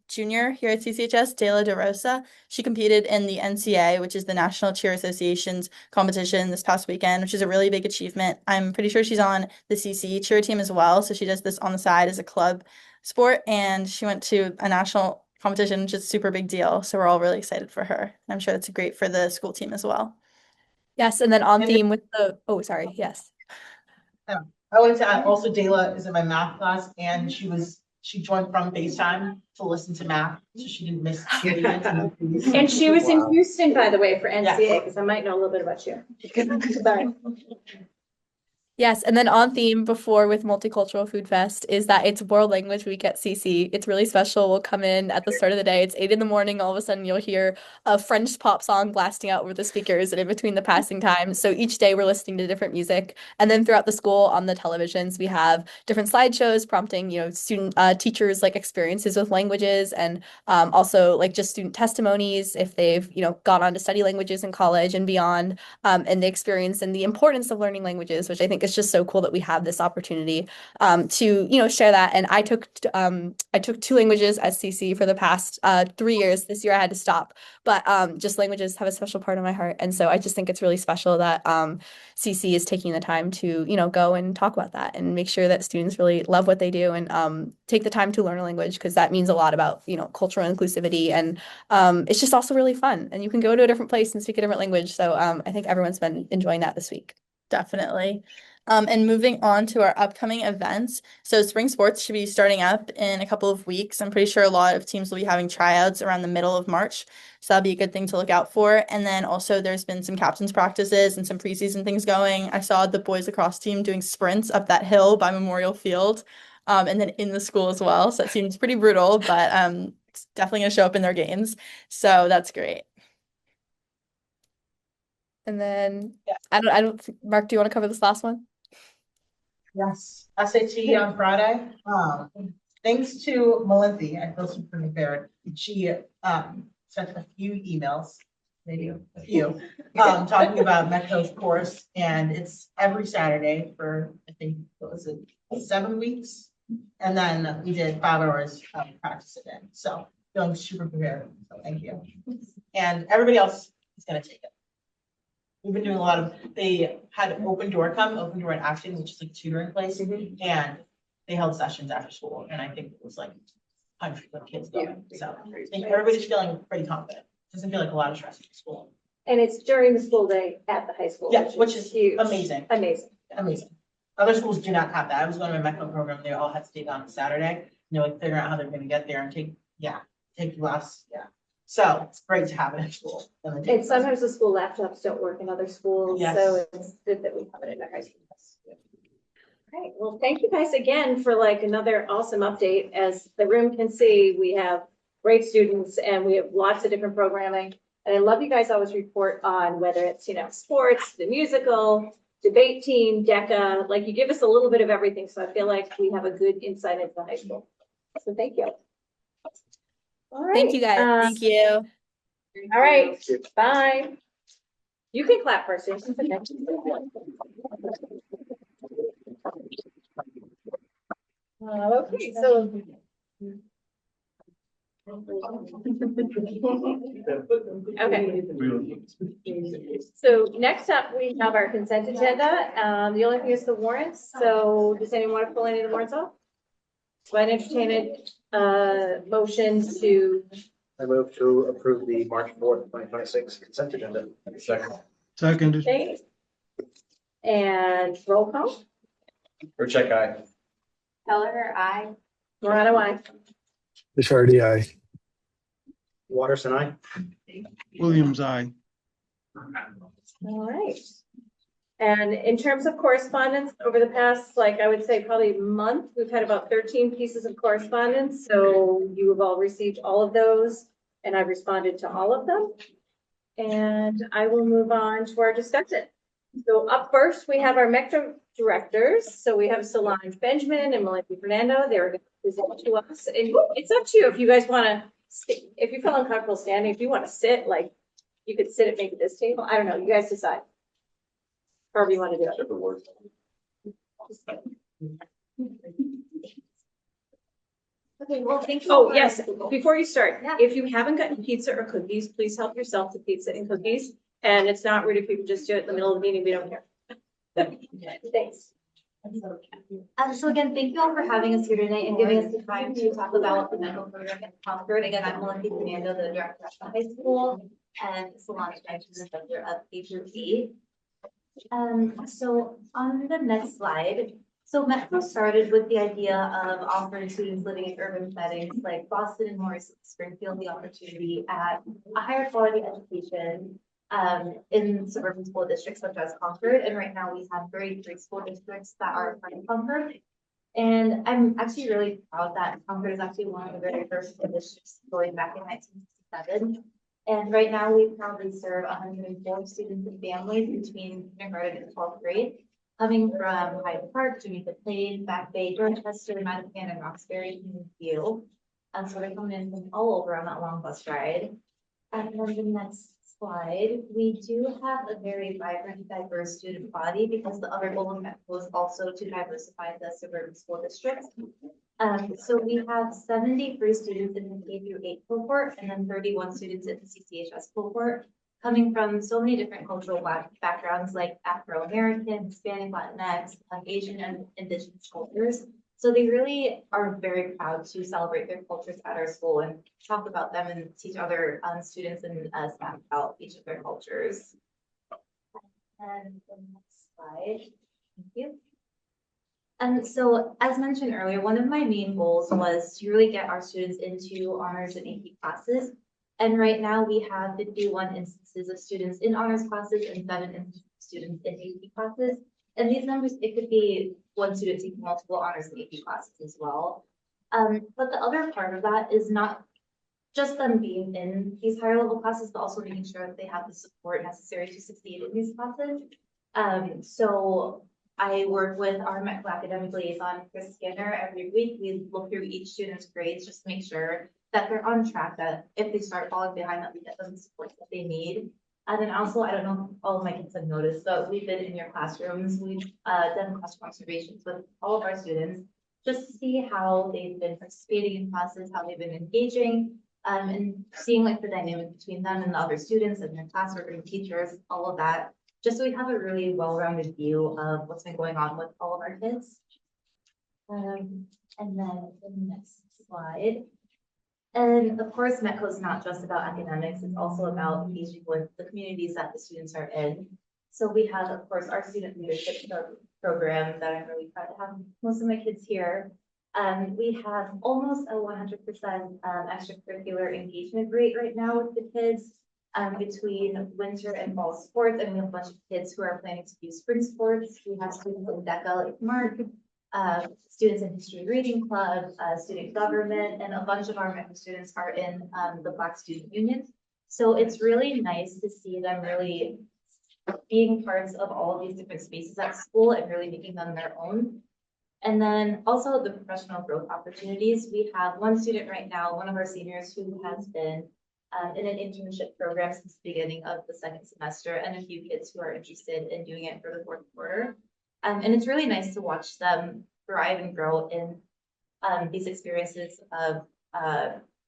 junior here at CCHS, Dela DeRosa, she competed in the NCA, which is the National Cheer Association's competition this past weekend, which is a really big achievement. I'm pretty sure she's on the CC cheer team as well. So she does this on the side as a club sport, and she went to a national competition, which is a super big deal. So we're all really excited for her. I'm sure that's great for the school team as well. Yes, and then on theme with yes. I wanted to add also Dela is in my math class, and she joined from FaceTime to listen to math, so she didn't miss any events. And she was in Houston, by the way, for NCA, because I might know a little bit about you. Sorry. Yes, and then on theme before with Multicultural Food Fest is that it's World Language Week at CC. It's really special. We'll come in at the start of the day. It's 8 in the morning. All of a sudden, you'll hear a French pop song blasting out over the speakers and in between the passing times. So each day we're listening to different music. And then throughout the school on the televisions, we have different slideshows prompting, student teachers like experiences with languages and also like just student testimonies if they've, gone on to study languages in college and beyond, and the experience and the importance of learning languages, which I think is just so cool that we have this opportunity to share that. And I took 2 languages at CC for the past 3 years. This year I had to stop, but just languages have a special part of my heart, and so I just think it's really special that CC is taking the time to go and talk about that and make sure that students really love what they do and take the time to learn a language, because that means a lot about cultural inclusivity, and it's just also really fun, and you can go to a different place and speak a different language. So I think everyone's been enjoying that this week. Definitely. And moving on to our upcoming events. So spring sports should be starting up in a couple of weeks. I'm pretty sure a lot of teams will be having tryouts around the middle of March. So that'll be a good thing to look out for. And then also there's been some captains practices and some preseason things going. I saw the boys lacrosse team doing sprints up that hill by Memorial Field, and then in the school as well. So it seems pretty brutal, but it's definitely going to show up in their games. So that's great. And then I don't think, Mark, do you want to cover this last one? Yes, SAT on Friday. Thanks to Melinthi, I feel super prepared. She sent a few emails, maybe a few, talking about Metco's course, and it's every Saturday for, I think, what was it, 7 weeks? And then we did 5 hours practice a day. So feeling super prepared. So thank you. And everybody else is going to take it. We've been doing a lot of, they had Open Door in action, which is like a tutoring place, and they held sessions after school, and I think it was like hundreds of kids going. So I think everybody's feeling pretty confident. Doesn't feel like a lot of stress in school. And it's during the school day at the high school. Yeah, which is huge. amazing. Amazing. Other schools do not have that. I was going to my MECO program, they all had to take on Saturday, and they're like figuring out how they're gonna get there and take less. Yeah. So it's great to have it in school. And sometimes the school laptops don't work in other schools, Yes. so it's good that we have it in our high school. All right, well, thank you guys again for like another awesome update. As the room can see, we have great students and we have lots of different programming. And I love you guys always report on whether it's, sports, the musical, debate team, DECA, like you give us a little bit of everything. So I feel like we have a good insight into the high school. So thank you. All right. Thank you guys. Thank you. All right. Bye. You can clap first. Okay, so. Okay. So next up, we have our consent agenda. The only thing is the warrants. So does anyone want to pull any of the warrants off? So I'd entertain a motion to. I move to approve the March 4th, 2026 consent agenda. Second. Okay. And roll call. Check aye. Keller, aye. Morano, aye. Bishardi, aye. Watterson, aye. Williams, aye. All right. And in terms of correspondence over the past, I would say probably month, we've had about 13 pieces of correspondence. So you have all received all of those and I've responded to all of them. And I will move on to our discussion. So up first, we have our MECTA directors. So we have Solange Benjamin and Melinthi Fernando. They're going to present to us. And it's up to you if you guys want to, if you feel uncomfortable standing, if you want to sit, you could sit at maybe this table. I don't know. You guys decide. However you want to do it. Okay, well, thank you. Oh, yes. Before you start, if you haven't gotten pizza or cookies, please help yourself to pizza and cookies. And it's not rude if you can just do it in the middle of the meeting. We don't care. Thanks. So again, thank you all for having us here tonight and giving us the time to talk about the medical program in Concord. Again, I'm Melinthi Fernando, the director at the high school, and Solange Benjamin, the director of H&C. So on the next slide, so Metco started with the idea of offering students living in urban settings like Boston and Morris, Springfield, the opportunity at a higher quality education in suburban school districts such as Concord. And right now we have 33 school districts that are part of Concord. And I'm actually really proud that Concord is actually one of the very first school districts going back in 1967. And right now we proudly serve 104 students and families between kindergarten and 12th grade, coming from Hyde Park, Jamaica Plain, Back Bay, Dorchester, Mattapan, and Roxbury, and View. So they're coming in from all over on that long bus ride. And then the next slide, we do have a very vibrant, diverse student body because the other goal of METCO is also to diversify the suburban school districts. So we have 73 students in the K through 8 cohort and then 31 students in the CCHS cohort, coming from so many different cultural backgrounds like Afro-American, Hispanic, Latinx, Asian, and Indigenous cultures. So they really are very proud to celebrate their cultures at our school and talk about them and teach other students and staff about each of their cultures. And the next slide, thank you. And so, as mentioned earlier, one of my main goals was to really get our students into honors and AP classes. And right now we have 51 instances of students in honors classes and 7 instances of students in AP classes. And these numbers, it could be one student taking multiple honors and AP classes as well. But the other part of that is not just them being in these higher level classes, but also making sure that they have the support necessary to succeed in these classes. So I work with our METCO academic liaison, Chris Skinner, every week. We look through each student's grades just to make sure that they're on track, that if they start falling behind, that we get them the support that they need. And then also, I don't know if all of my kids have noticed, but we've been in your classrooms. We've done classroom observations with all of our students just to see how they've been participating in classes, how they've been engaging, and seeing like the dynamic between them and the other students and their classwork and teachers, all of that, just so we have a really well-rounded view of what's been going on with all of our kids. And then the next slide. And of course, METCO is not just about academics, it's also about engaging with the communities that the students are in. So we have, of course, our student leadership program that I'm really proud to have most of my kids here. We have almost a 100% extracurricular engagement rate right now with the kids between winter and fall sports, and we have a bunch of kids who are planning to do spring sports. We have students in DECA like Mark, students in History Reading Club, student government, and a bunch of our METCO students are in the Black Student Union. So it's really nice to see them really being parts of all of these different spaces at school and really making them their own. And then also the professional growth opportunities. We have one student right now, one of our seniors, who has been in an internship program since the beginning of the second semester, and a few kids who are interested in doing it for the fourth quarter. And it's really nice to watch them thrive and grow in these experiences of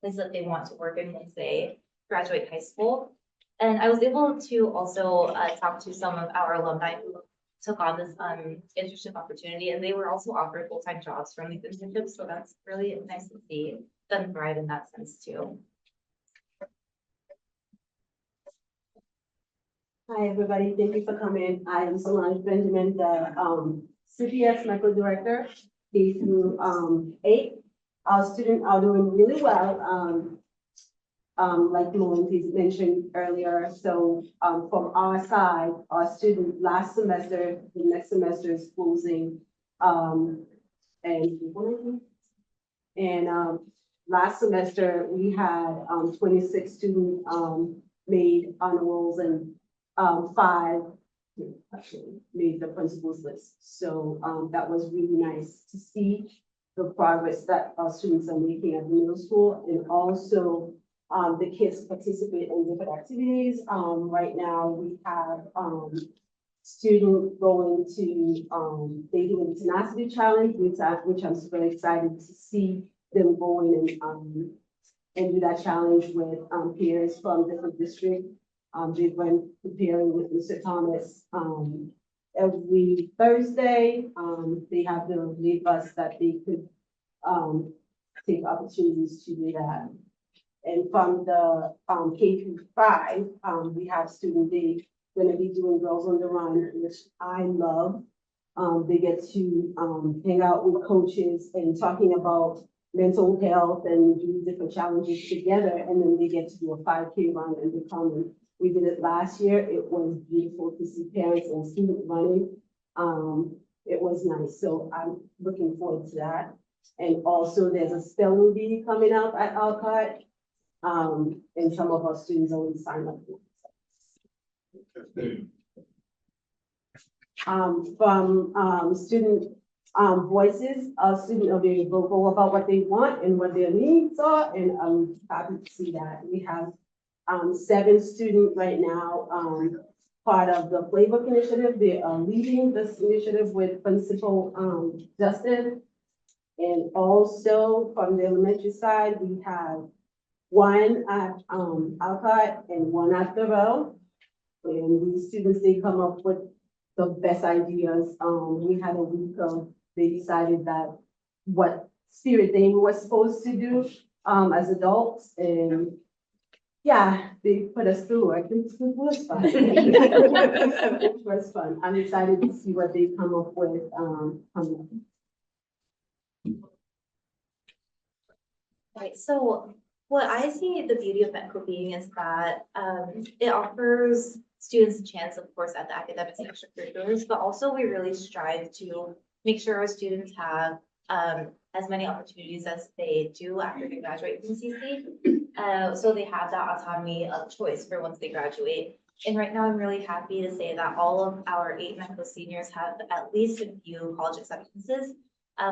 places that they want to work in once they graduate high school. And I was able to also talk to some of our alumni who took on this internship opportunity, and they were also offered full-time jobs from these internships. So that's really nice to see them thrive in that sense too. Hi, everybody. Thank you for coming. I am Solange Benjamin, the CPS METCO Director, K through 8. Our students are doing really well. Like Melinda mentioned earlier, so from our side, our student last semester, the next semester is closing, and last semester we had 26 students made honor rolls, and 5 actually made the principal's list. So that was really nice to see the progress that our students are making at the middle school, and also the kids participate in different activities. Right now we have students going to they do a tenacity challenge, which I'm super excited to see them going and do that challenge with peers from different districts. They've been preparing with Mr. Thomas every Thursday. They have the lead bus that they could take opportunities to do that. And from the K through 5, we have student day going to be doing Girls on the Run, which I love. They get to hang out with coaches and talking about mental health and do different challenges together, and then they get to do a 5K run and become. We did it last year. It was beautiful to see parents and students running. It was nice. So I'm looking forward to that. And also there's a spelling bee coming up at Alcott. And some of our students already signed up for it. From student voices, students are very vocal about what they want and what their needs are, and I'm happy to see that. We have 7 students right now, part of the Playbook Initiative. They are leading this initiative with Principal Justin. And also from the elementary side, we have 1 at Alcott and 1 at the Row. And these students, they come up with the best ideas. We had a week of, they decided that what spirit they were supposed to do as adults, and yeah, they put us through. I think it was fun. It was fun. I'm excited to see what they come up with. Right, so what I see the beauty of METCO being is that it offers students a chance, of course, at the academics and extracurriculars, but also we really strive to make sure our students have as many opportunities as they do after they graduate from CC. So they have that autonomy of choice for once they graduate. And right now I'm really happy to say that all of our 8 METCO seniors have at least a few college acceptances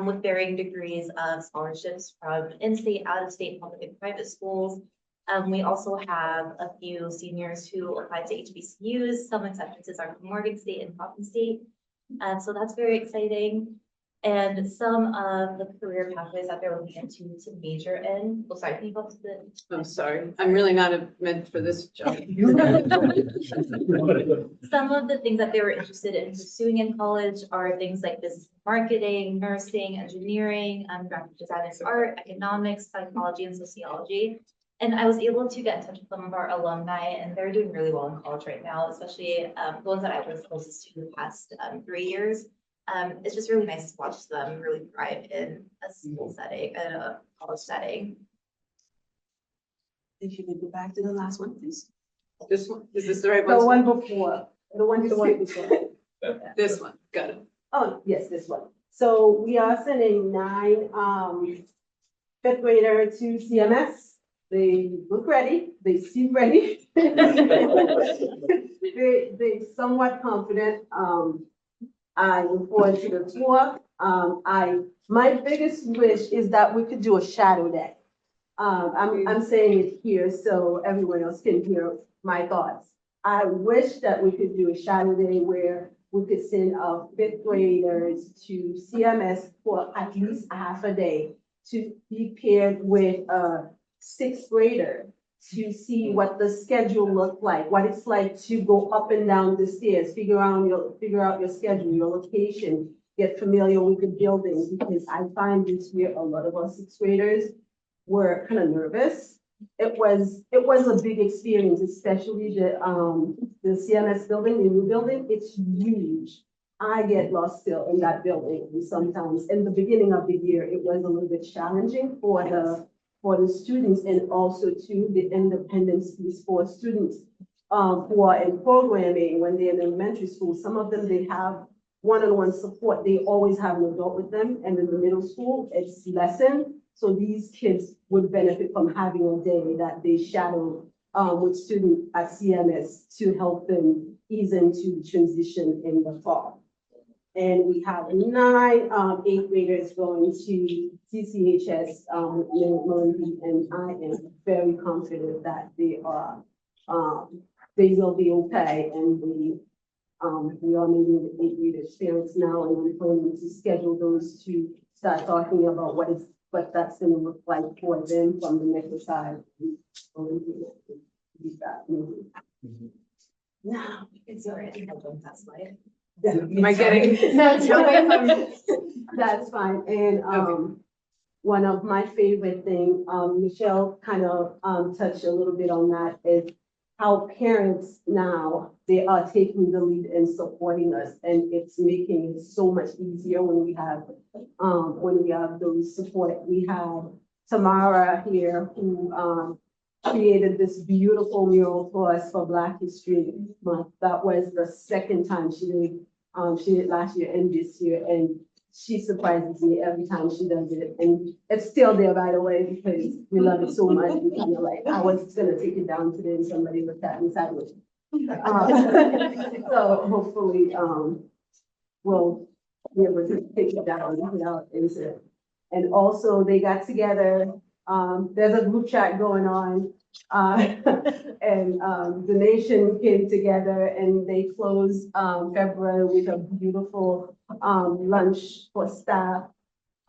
with varying degrees of scholarships from in-state, out-of-state, public and private schools. We also have a few seniors who applied to HBCUs. Some acceptances are from Morgan State and Coppin State. So that's very exciting. And some of the career pathways that they're looking into to major in. Oh, sorry, can you go to the? I'm sorry, I'm really not meant for this job. Some of the things that they were interested in pursuing in college are things like business marketing, nursing, engineering, graphic design and art, economics, psychology, and sociology. And I was able to get in touch with some of our alumni, and they're doing really well in college right now, especially the ones that I was closest to the past 3 years. It's just really nice to watch them really thrive in a school setting, in a college setting. If you could go back to the last one, please. This one, is this the right The one? one before, the one before. This one, got it. Oh, yes, this one. So we are sending 9 5th grader to CMS. They look ready, they seem ready. They somewhat confident. I look forward to the tour. My biggest wish is that we could do a shadow day. I'm saying it here so everyone else can hear my thoughts. I wish that we could do a shadow day where we could send our 5th graders to CMS for at least a half a day to be paired with a 6th grader to see what the schedule looked like, what it's like to go up and down the stairs, figure out your schedule, your location, get familiar with the building, because I find this year a lot of our 6th graders were kind of nervous. It was a big experience, especially the CMS building, the new building. It's huge. I get lost still in that building sometimes. In the beginning of the year, it was a little bit challenging for the students, and also to the independence piece for students who are in programming when they're in elementary school. Some of them, they have one-on-one support. They always have an adult with them, and in the middle school, it's lesson. So these kids would benefit from having a day that they shadow with students at CMS to help them ease into the transition in the fall. And we have 9 8th graders going to CCHS with Melindy, and I am very confident that they will be okay. And we are meeting with 8th graders' parents now, and we're planning to schedule those to start talking about what that's going to look like for them from the next side. Now, it's already happened. That's life. Am I getting? That's fine. And one of my favorite things, Michelle kind of touched a little bit on that, is how parents now, they are taking the lead and supporting us, and it's making it so much easier when we have those support. We have Tamara here who, created this beautiful mural for us for Black History Month. That was the second time she did last year and this year, and she surprises me every time she does it. And it's still there, by the way, because we love it so much. We kind of like, I was gonna take it down today and somebody looked at me sideways. So hopefully, we'll be able to take it down without incident. And also they got together, there's a group chat going on. And the nation came together and they closed February with a beautiful lunch for staff.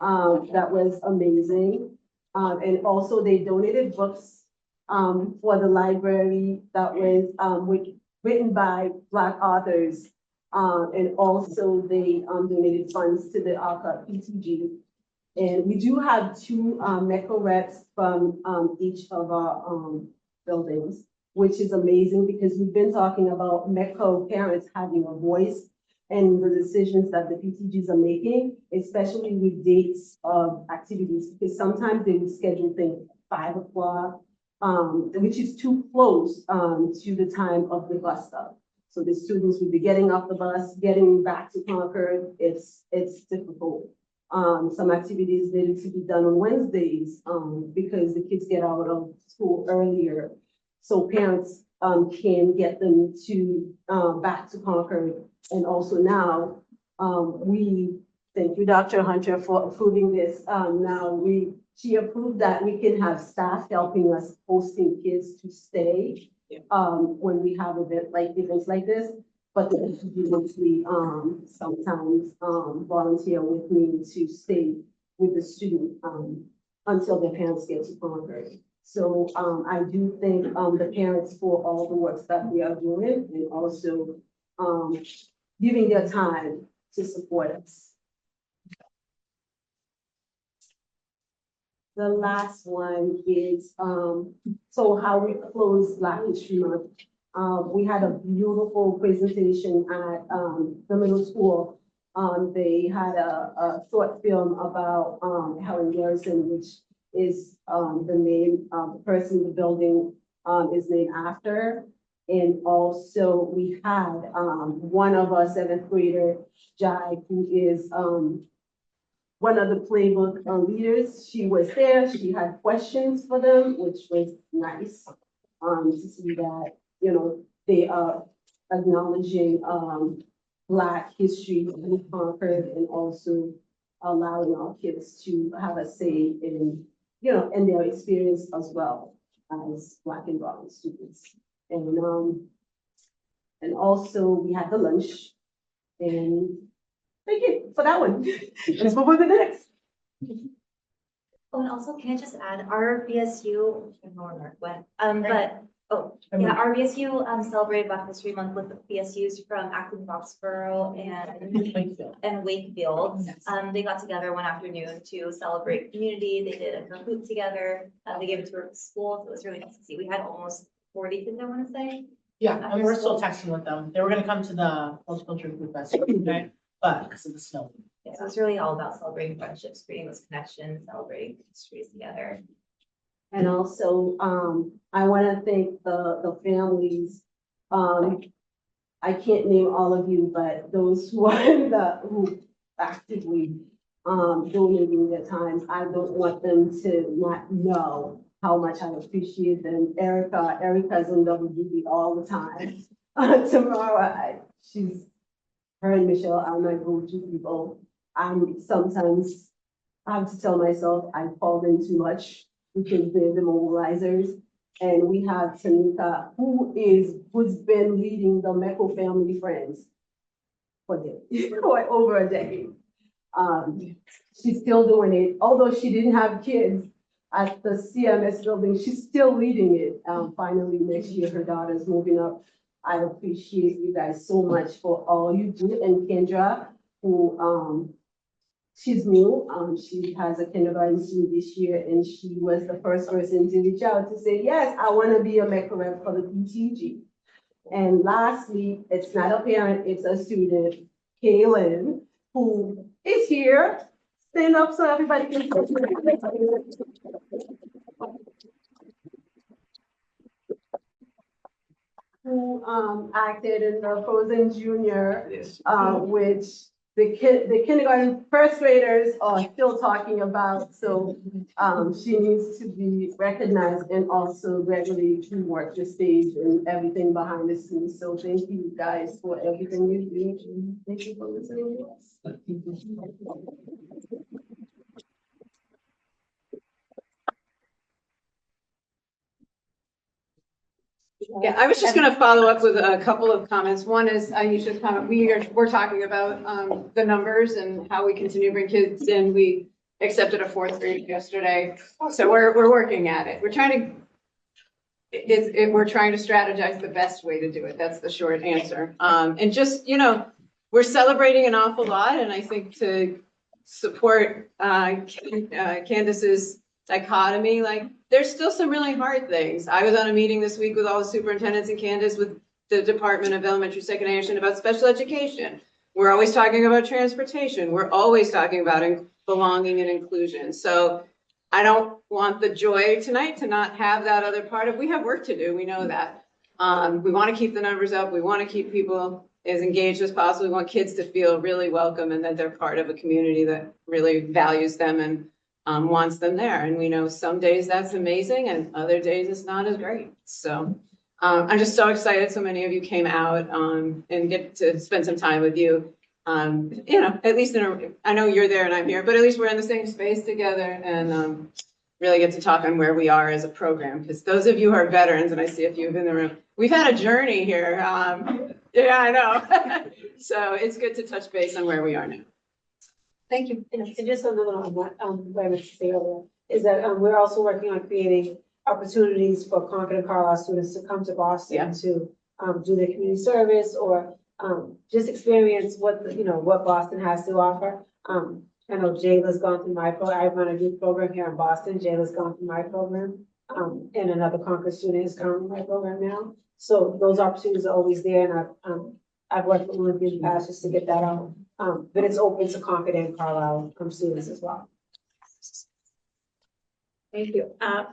That was amazing. And also they donated books for the library that was written by Black authors. And also they donated funds to the Alcott PTG. And we do have two MECO reps from each of our buildings, which is amazing because we've been talking about MECO parents having a voice in the decisions that the PTGs are making, especially with dates of activities, because sometimes they would schedule things at 5 o'clock, which is too close to the time of the bus stop. So the students would be getting off the bus, getting back to Concord. It's difficult. Some activities needed to be done on Wednesdays because the kids get out of school earlier. So parents can get them to back to Concord. And also now, we thank you, Dr. Hunter, for approving this. She approved that we can have staff helping us hosting kids to stay when we have events like this. But they mostly sometimes volunteer with me to stay with the student until their parents get to Concord. So I do thank the parents for all the work that we are doing and also giving their time to support us. The last one is so how we close Black History Month. We had a beautiful presentation at the middle school. They had a short film about Helen Garrison, which is the name of the person the building is named after. And also we had one of our 7th grader, Jai, who is one of the playbook leaders. She was there. She had questions for them, which was nice to see that, you know, they are acknowledging Black history in Concord and also allowing our kids to have a say in, you know, in their experience as well as Black and brown students. And also we had the lunch, and thank you for that one. Let's move on to the next. Oh, and also, can I just add, our BSU, I don't know where Mark went, but, oh, yeah, our BSU celebrated Black History Month with the BSUs from Acton, Foxborough, and Wakefield. They got together one afternoon to celebrate community. They did a Kahoot together. They gave a tour of the school, so it was really nice to see. We had almost 40 kids, I want to say. Yeah, and we're still texting with them. They were gonna come to the multicultural group festival, okay? But because of the snow. Yeah, so it's really all about celebrating friendships, creating those connections, celebrating histories together. And also, I want to thank the families. I can't name all of you, but those who are who actively donating their time. I don't want them to not know how much I appreciate them. Erica's in double duty all the time. Tomorrow, her and Michelle are my go-to people. Sometimes I have to tell myself I call them too much because they're the mobilizers. And we have Tanika, who's been leading the MECO Family Friends for over a decade. She's still doing it, although she didn't have kids at the CMS building, she's still leading it. Finally, next year, her daughter's moving up. I appreciate you guys so much for all you do, and Kendra, who she's new. She has a kindergarten student this year, and she was the first person to reach out to say, yes, I want to be a MECO rep for the PTG. And lastly, it's not a parent, it's a student, Kaylin, who is here. Stand up so everybody can. Who acted in the Frozen Junior, which the kindergarten first graders are still talking about. So she needs to be recognized and also regularly to work the stage and everything behind the scenes. So thank you guys for everything you do. Thank you for listening to us. Yeah, I was just gonna follow up with a couple of comments. One is Aisha's comment. We're talking about the numbers and how we continue to bring kids in. We accepted a fourth grade yesterday, so we're working at it. We're trying to strategize the best way to do it. That's the short answer. And just, we're celebrating an awful lot, and I think to support Candace's dichotomy, like, there's still some really hard things. I was on a meeting this week with all the superintendents and Candace with the Department of Elementary Secondary Education about special education. We're always talking about transportation. We're always talking about belonging and inclusion. So I don't want the joy tonight to not have that other part of, we have work to do. We know that. We want to keep the numbers up. We want to keep people as engaged as possible. We want kids to feel really welcome and that they're part of a community that really values them and wants them there. And we know some days that's amazing and other days it's not as great. So I'm just so excited so many of you came out and get to spend some time with you. At least I know you're there and I'm here, but at least we're in the same space together and really get to talk on where we are as a program. Because those of you who are veterans, and I see a few in the room, we've had a journey here. Yeah, I know. So it's good to touch base on where we are now. Thank you. And just another on what I meant to say earlier is that we're also working on creating opportunities for Concord and Carlisle students to come to Boston to do their community service or just experience what what Boston has to offer. I know Jayla's gone through my program. I run a youth program here in Boston. Jayla's gone through my program, and another Concord student is currently in my program now. So those opportunities are always there, and I've worked with Olympia in the past just to get that out. But it's open to Concord and Carlisle students as well. Thank you.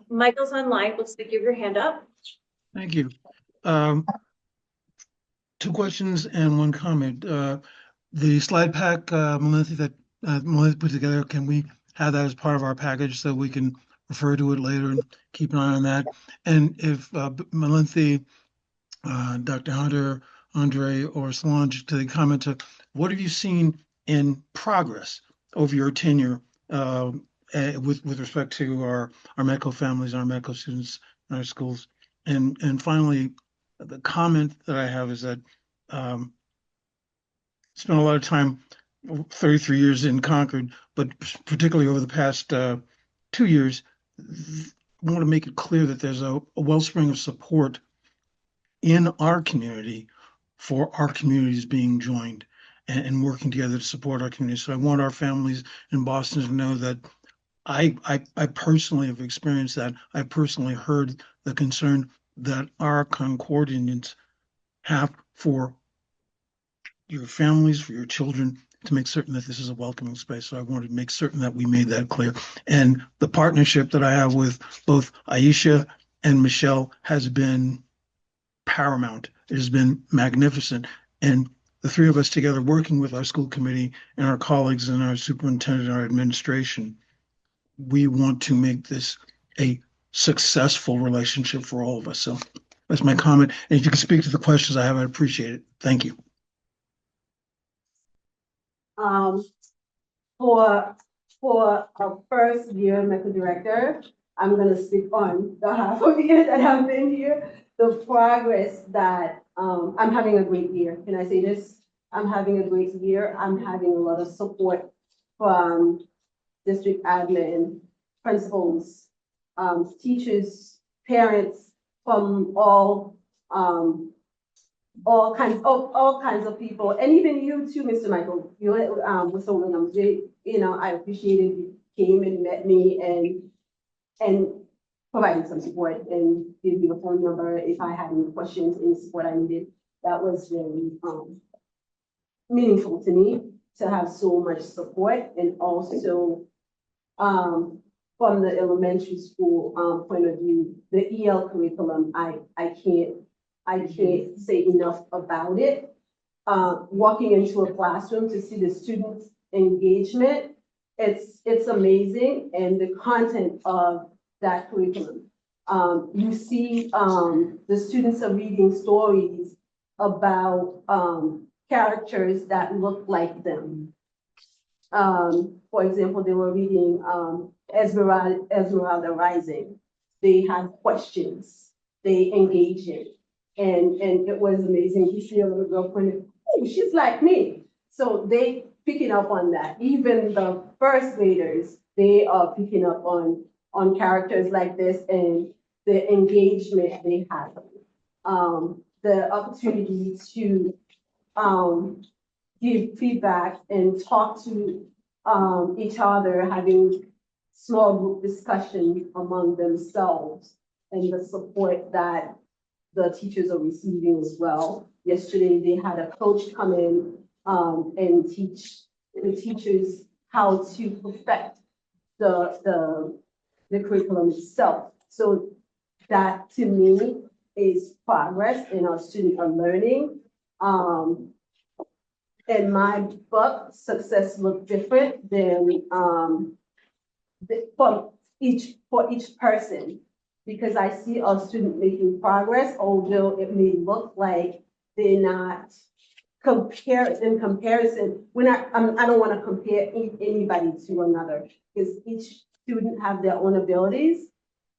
Michael's online. Looks like you have your hand up. Thank you. Two questions and one comment. The slide pack, Melinda, that Melinda put together, can we have that as part of our package so we can refer to it later and keep an eye on that? And if Melinda, Dr. Hunter, Andre, or Solange, to the comment to what have you seen in progress over your tenure with respect to our medical families, our medical students in our schools? And finally, the comment that I have is that spent a lot of time, 33 years in Concord, but particularly over the past 2 years, I want to make it clear that there's a wellspring of support in our community for our communities being joined and working together to support our community. So I want our families in Boston to know that I personally have experienced that. I personally heard the concern that our Concordians have for your families, for your children, to make certain that this is a welcoming space. So I wanted to make certain that we made that clear. And the partnership that I have with both Aisha and Michelle has been paramount. It has been magnificent. And the three of us together working with our school committee and our colleagues and our superintendent and our administration, we want to make this a successful relationship for all of us. So that's my comment. And if you can speak to the questions I have, I'd appreciate it. Thank you. For our first year medical director, I'm going to speak on the half of the year that I've been here. The progress that I'm having a great year. Can I say this? I'm having a great year. I'm having a lot of support from district admin, principals, teachers, parents from all all kinds of people, and even you too, Mr. Michael, you, was so when I'm, you know, I appreciated you came and met me and provided some support and gave me a phone number if I had any questions and support I needed. That was very, meaningful to me to have so much support, and also, from the elementary school, point of view, the EL curriculum, I can't say enough about it. Walking into a classroom to see the students' engagement, it's amazing, and the content of that curriculum. You see, the students are reading stories about, characters that look like them. For example, they were reading, Esmeralda Rising. They had questions, they engage in, and it was amazing to see a little girl pointing, oh, she's like me. So they picking up on that. Even the first graders, they are picking up on characters like this and the engagement they have. The opportunity to, give feedback and talk to, each other, having small group discussions among themselves, and the support that the teachers are receiving as well. Yesterday, they had a coach come in, and teach the teachers how to perfect the curriculum itself. So that to me is progress, and our students are learning. In my book, success looks different than, for each person, because I see our student making progress, although it may look like they're not in comparison. I don't want to compare anybody to another, because each student have their own abilities.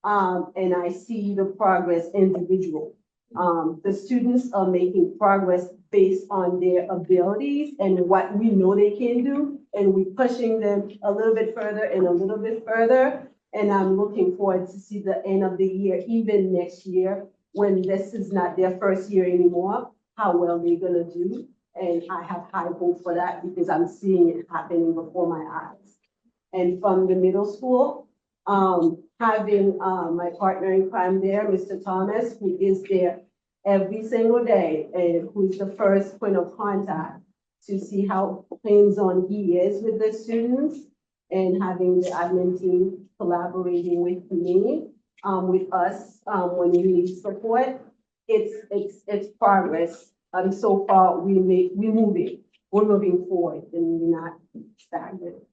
And I see the progress individual. The students are making progress based on their abilities and what we know they can do, and we're pushing them a little bit further and a little bit further. And I'm looking forward to see the end of the year, even next year, when this is not their first year anymore, how well they're gonna do. And I have high hope for that, because I'm seeing it happening before my eyes. And from the middle school, having, my partner in crime there, Mr. Thomas, who is there every single day, and who's the first point of contact to see how hands-on he is with the students, and having the admin team collaborating with me, with us, when we need support. It's progress. So far we're moving forward, and we're not stagnant.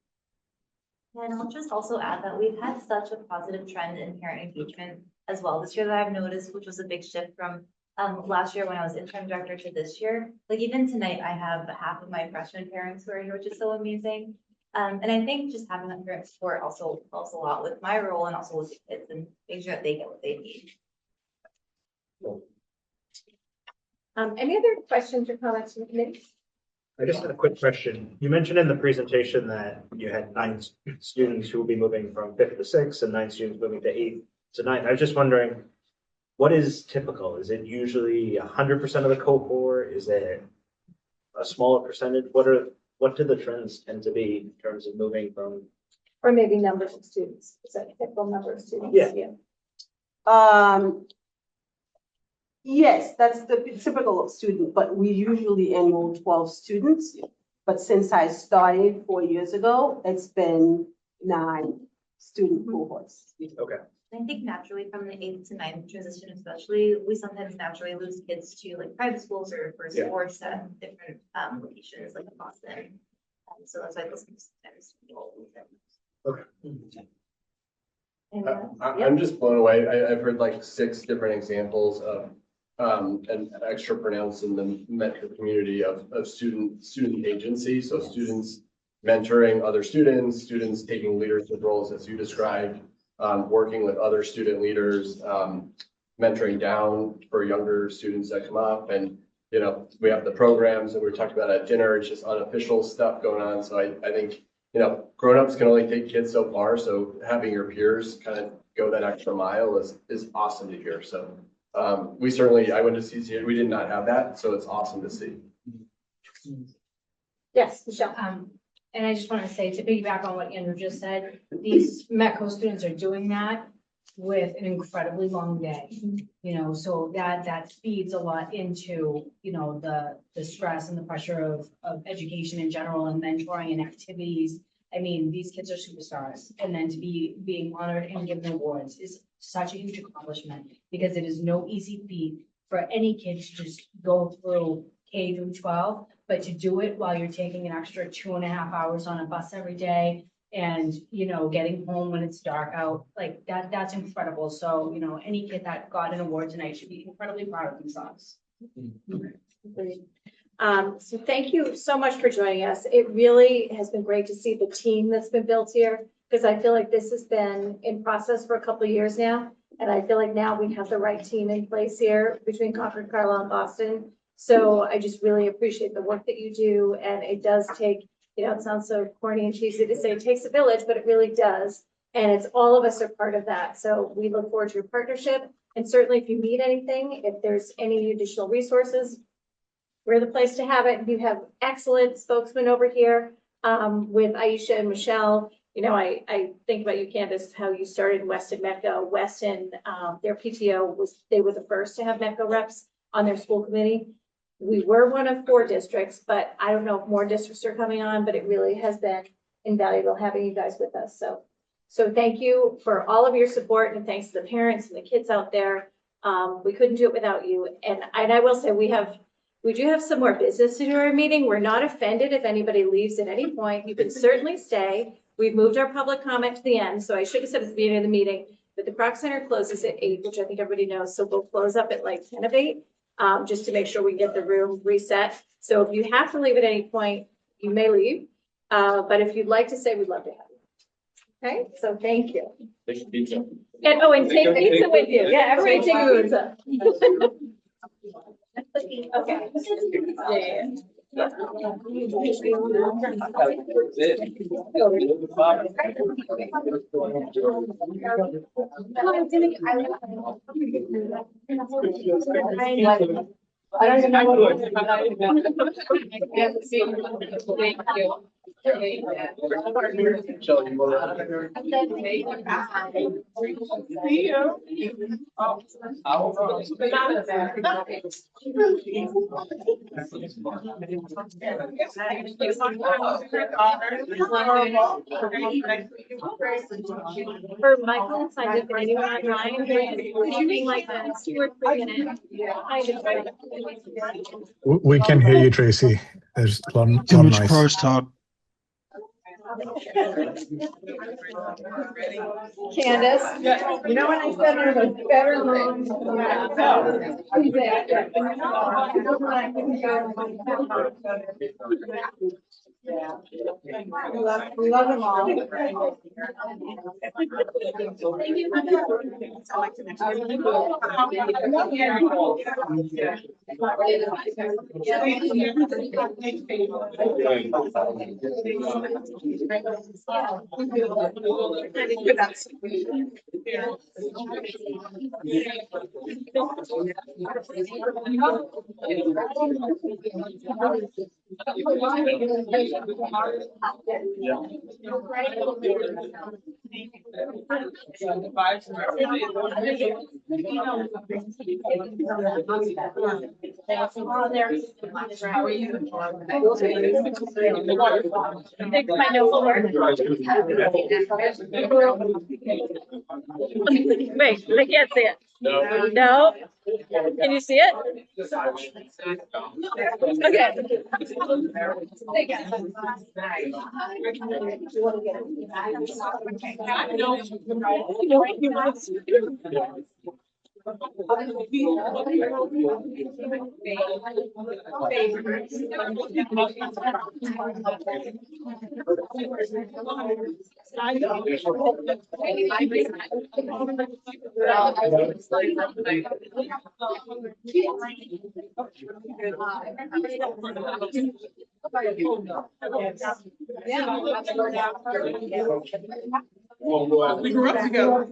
And I'll just also add that we've had such a positive trend in parent engagement as well this year that I've noticed, which was a big shift from last year when I was interim director to this year. Like even tonight, I have half of my freshman parents who are here, which is so amazing. And I think just having that parent support also helps a lot with my role and also with the kids and making sure that they get what they need. Any other questions or comments from the committee? I just had a quick question. You mentioned in the presentation that you had 9 students who will be moving from 5th to 6th and 9 students moving to 8th to 9th. I was just wondering, what is typical? Is it usually 100% of the cohort? Is it a smaller percentage? What do the trends tend to be in terms of moving from? Or maybe numbers of students, is that a typical number of students? Yeah. Yes, that's the typical student, but we usually enroll 12 students. But since I started 4 years ago, it's been 9 student cohorts. Okay. I think naturally from the 8th to 9th transition, especially, we sometimes naturally lose kids to like private schools or for sports at different locations like Boston. So that's why this sometimes people lose them. Okay. I'm just blown away. I've heard like 6 different examples of an extra pronounced in the Metco community of student agency. So students mentoring other students, students taking leadership roles as you described, working with other student leaders, mentoring down for younger students that come up. And, you know, we have the programs that we talked about at dinner. It's just unofficial stuff going on. So I think, you know, grownups can only take kids so far. So having your peers kind of go that extra mile is awesome to hear. So I went to CCA, we did not have that, so it's awesome to see. Yes, Michelle. And I just want to say, to piggyback on what Andrew just said, these METCO students are doing that with an incredibly long day. You know, so that feeds a lot into, you know, the stress and the pressure of education in general and mentoring and activities. I mean, these kids are superstars, and then to be being honored and given awards is such a huge accomplishment, because it is no easy feat for any kid to just go through K through 12, but to do it while you're taking an extra 2.5 hours on a bus every day and, you know, getting home when it's dark out, like that's incredible. So, you know, any kid that got an award tonight should be incredibly proud of themselves. Agreed. So thank you so much for joining us. It really has been great to see the team that's been built here, because I feel like this has been in process for a couple of years now. And I feel like now we have the right team in place here between Concord, Carlisle, and Boston. So I just really appreciate the work that you do. And it does take, you know, it sounds so corny and cheesy to say it takes a village, but it really does. And it's all of us are part of that. So we look forward to your partnership. And certainly if you need anything, if there's any additional resources, we're the place to have it. You have excellent spokesmen over here with Aisha and Michelle. You know, I think about you, Candace, how you started Weston METCO. Weston, their PTO they were the first to have METCO reps on their school committee. We were one of 4 districts, but I don't know if more districts are coming on, but it really has been invaluable having you guys with us. So thank you for all of your support, and thanks to the parents and the kids out there. We couldn't do it without you. And I will say we do have some more business to do our meeting. We're not offended if anybody leaves at any point. You can certainly stay. We've moved our public comment to the end, so I should have said at the beginning of the meeting that the Proc Center closes at 8, which I think everybody knows. So we'll close up at like 10 of 8, just to make sure we get the room reset. So if you have to leave at any point, you may leave. But if you'd like to stay, we'd love to have you. Okay, so thank you. Take pizza. And take pizza with you. Yeah, everybody take pizza. Okay. Yeah. I don't even know what. Thank you. Michelle, you want See you. For Michael, I did anyone online, would you be like a 2 or 3 minute? We can hear you, Tracy. There's a lot Too of much noise. crosstalk. Candace, you know what I said, I was better moms. We love them all. How are you? Think my notebook. Wait, I can't see it. No? Can you see it? Okay. We grew up together.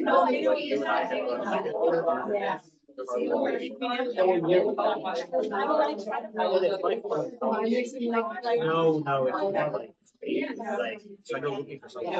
No, it's more like, so I go looking for something.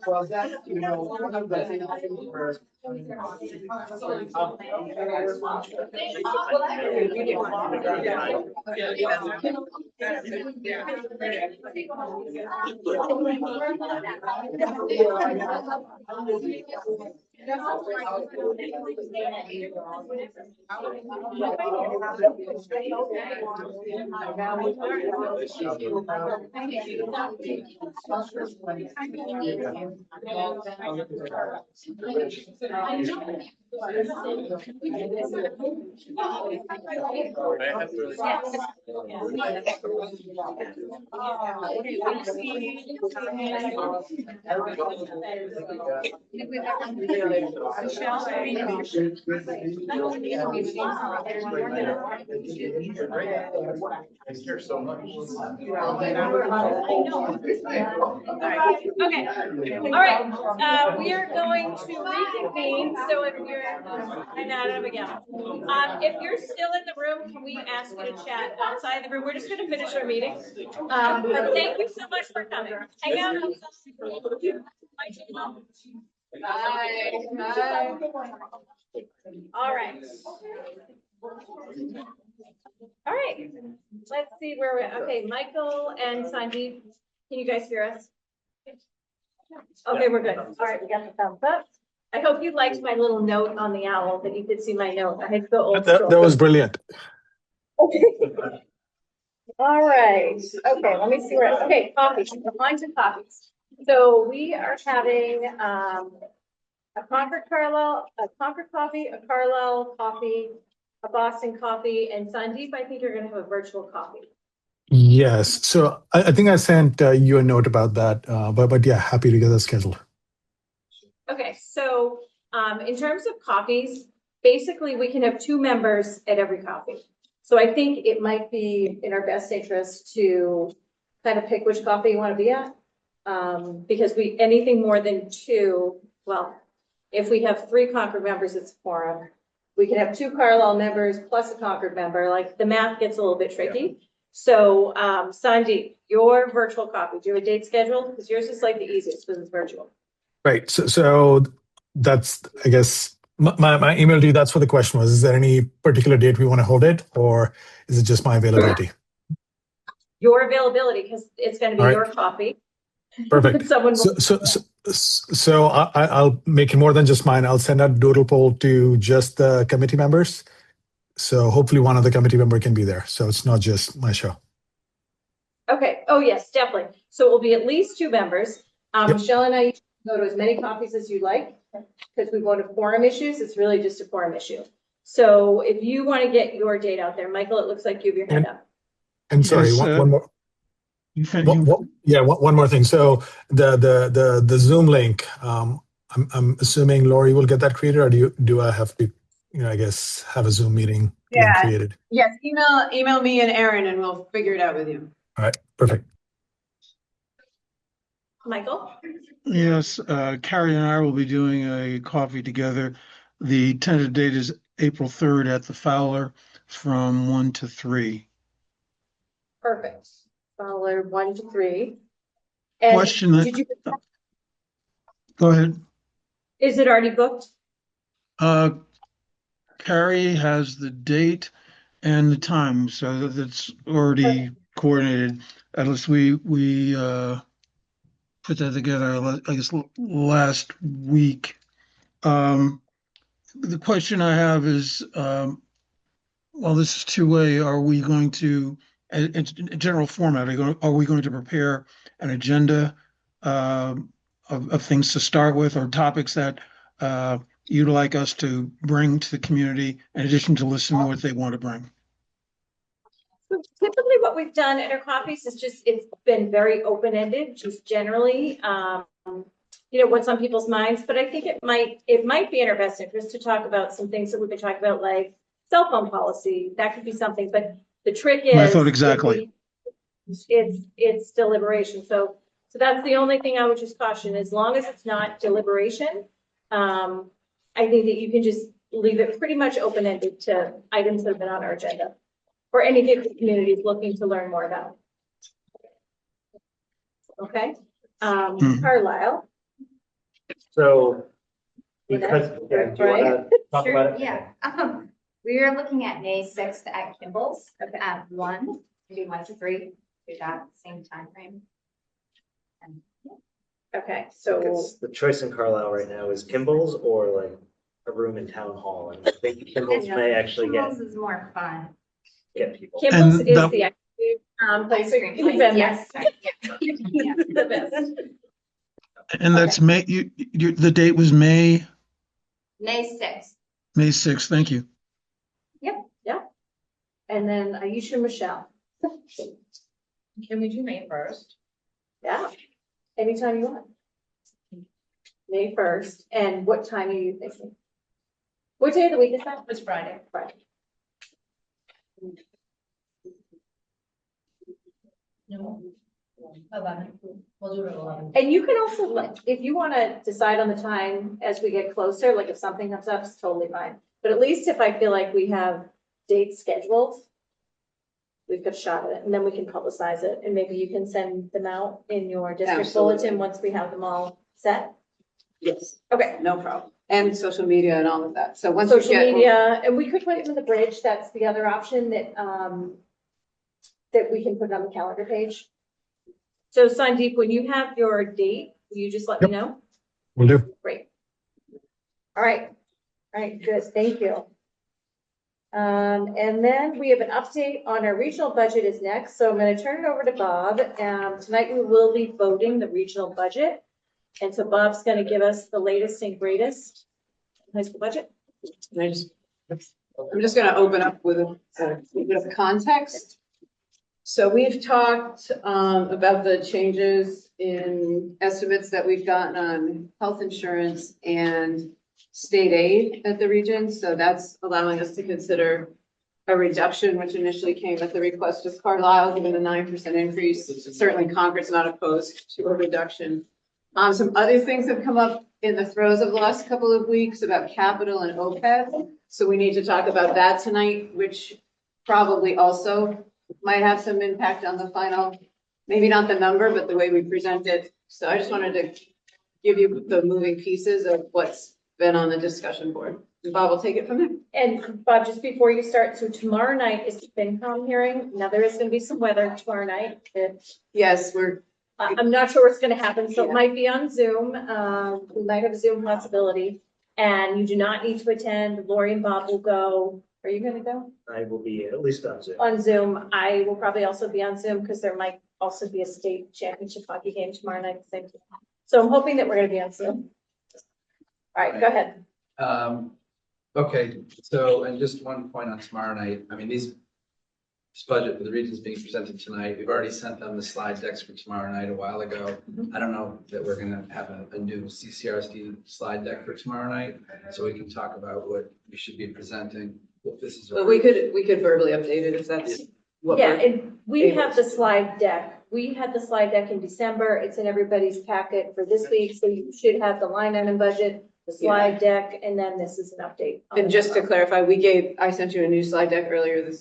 Well, that's, you know, one of the things where. Thank you so much. Okay, all right, we are going to reconvene, so if you're, I know, I don't again. If you're still in the room, can we ask you to chat outside the room? We're just gonna finish our meeting. But thank you so much for coming. Hang out. Bye. All right. All right, let's see where we're, okay, Michael and Sandeep, can you guys hear us? Okay, we're good. All right, we got the thumbs up. I hope you liked my little note on the owl, that you could see my note. I had to go old school. That was brilliant. All right, okay, let me see where, okay, coffee, lines and coffees. So we are having, a Concord Carlisle, a Concord coffee, a Carlisle coffee, a Boston coffee, and Sandeep, I think you're gonna have a virtual coffee. Yes. So I think I sent you a note about that. But yeah, happy to get that scheduled. Okay, so, in terms of coffees, basically we can have 2 members at every coffee. So I think it might be in our best interest to kind of pick which coffee you want to be at. Because anything more than 2, well, if we have 3 Concord members, it's a quorum. We can have 2 Carlisle members plus a Concord member, like the math gets a little bit tricky. So, Sandeep, your virtual coffee, do you have a date scheduled? Because yours is like the easiest because it's virtual. Right. So that's, I guess, my email to you, that's what the question was. Is there any particular date we want to hold it, or is it just my availability? Your availability, because it's going to be All right. your coffee. Perfect. Someone will. So I'll make it more than just mine. I'll send out a doodle poll to just the committee members. So hopefully one of the committee member can be there. So it's not just my show. Okay. Oh, yes, definitely. So it will be at least 2 members. Yep. Michelle and I go to as many coffees as you like, because we go to quorum issues. It's really just a quorum issue. So if you want to get your date out there, Michael, it looks like you have your hand up. And sorry, Yes, one more. One more thing. So the Zoom link, I'm assuming Lori will get that created, or do I have to, I guess, have a Zoom meeting link created? Yes, email me and Aaron and we'll figure it out with you. All right, perfect. Michael? Yes, Carrie and I will be doing a coffee together. The tentative date is April 3rd at the Fowler from 1 to 3. Perfect. Fowler 1 to 3. And Question that- did you, Go ahead. is it already booked? Carrie has the date and the time, so that's already coordinated. At least we put that together, I guess, last week. The question I have is, well, this is two-way. Are we going to, in general format, are we going to prepare an agenda of things to start with, or topics that you'd like us to bring to the community in addition to listening to what they want to bring? So typically what we've done at our coffees is just, it's been very open-ended, just generally, what's on people's minds, but I think it might be in our best interest to talk about some things that we've been talking about, like cell phone policy. That could be something, but the trick is, I thought exactly. It's deliberation. So that's the only thing I would just caution. As long as it's not deliberation, I think that you can just leave it pretty much open-ended to items that have been on our agenda, or anything the community is looking to learn more about. Okay, Carlisle. So, because, yeah, do you want to talk Sure, about it? yeah. We are looking at May 6th at Kimball's at 1, maybe 1 to 3, do that same time frame. And, Okay, so Because the choice in Carlisle right now is Kimball's or like a room in town hall, and I think Kimball's may actually Kimball's is more fun. get people. Kimball's And is that- the place Ice cream we've place, been yes. there. The best. And that's May, the date was May May 6th. 6th. Thank you. Yep. And then Aisha Michelle. Can we do May 1st? Yeah, anytime you want. May 1st, and what time are you thinking? What day of the week is that? It's Friday. Friday. No. 11. We'll do it at 11. And you can also, like, if you want to decide on the time as we get closer, like if something comes up, it's totally fine. But at least if I feel like we have dates scheduled, we've got a shot at it, and then we can publicize it, and maybe you can send them out in your district Absolutely. bulletin once we have them all set. Yes, Okay. no problem. And social media and all of that. So once we Social get. media, and we could put it in the bridge. That's the other option that that we can put it on the calendar page. So Sandeep, when you have your date, will you just let me know? Will do. Great. All right, good, thank you. And then we have an update on our regional budget is next, so I'm going to turn it over to Bob. Tonight we will be voting the regional budget, and so Bob's going to give us the latest and greatest high school budget. I'm just going to open up with a bit of context. So we've talked about the changes in estimates that we've gotten on health insurance and state aid at the region. So that's allowing us to consider a reduction, which initially came at the request of Carlisle, given a 9% increase. Certainly Concord's not opposed to a reduction. Some other things have come up in the throes of the last couple of weeks about capital and OPEB. So we need to talk about that tonight, which probably also might have some impact on the final, maybe not the number, but the way we present it. So I just wanted to give you the moving pieces of what's been on the discussion board. Bob will take it from there. And Bob, just before you start, so tomorrow night is the FinCom hearing. Now there is going to be some weather tomorrow night. Yes, I'm not sure what's going to happen, so it might be on Zoom. We might have a Zoom possibility, and you do not need to attend. Lori and Bob will go. Are you going to go? I will be at least on Zoom. On Zoom. I will probably also be on Zoom because there might also be a state championship hockey game tomorrow night at the same time. So I'm hoping that we're going to be on Zoom. All right, go ahead. Okay, so, and just one point on tomorrow night, I mean, this budget for the regions being presented tonight. We've already sent them the slide decks for tomorrow night a while ago. I don't know that we're gonna have a new CCRSD slide deck for tomorrow night, so we can talk about what we should be presenting. If this is. But we could verbally update it if that's what Yeah, we're. and we have the slide deck. We had the slide deck in December. It's in everybody's packet for this week, so you should have the line item budget, the slide deck, and then this is an update. on And just to the- clarify, I sent you a new slide deck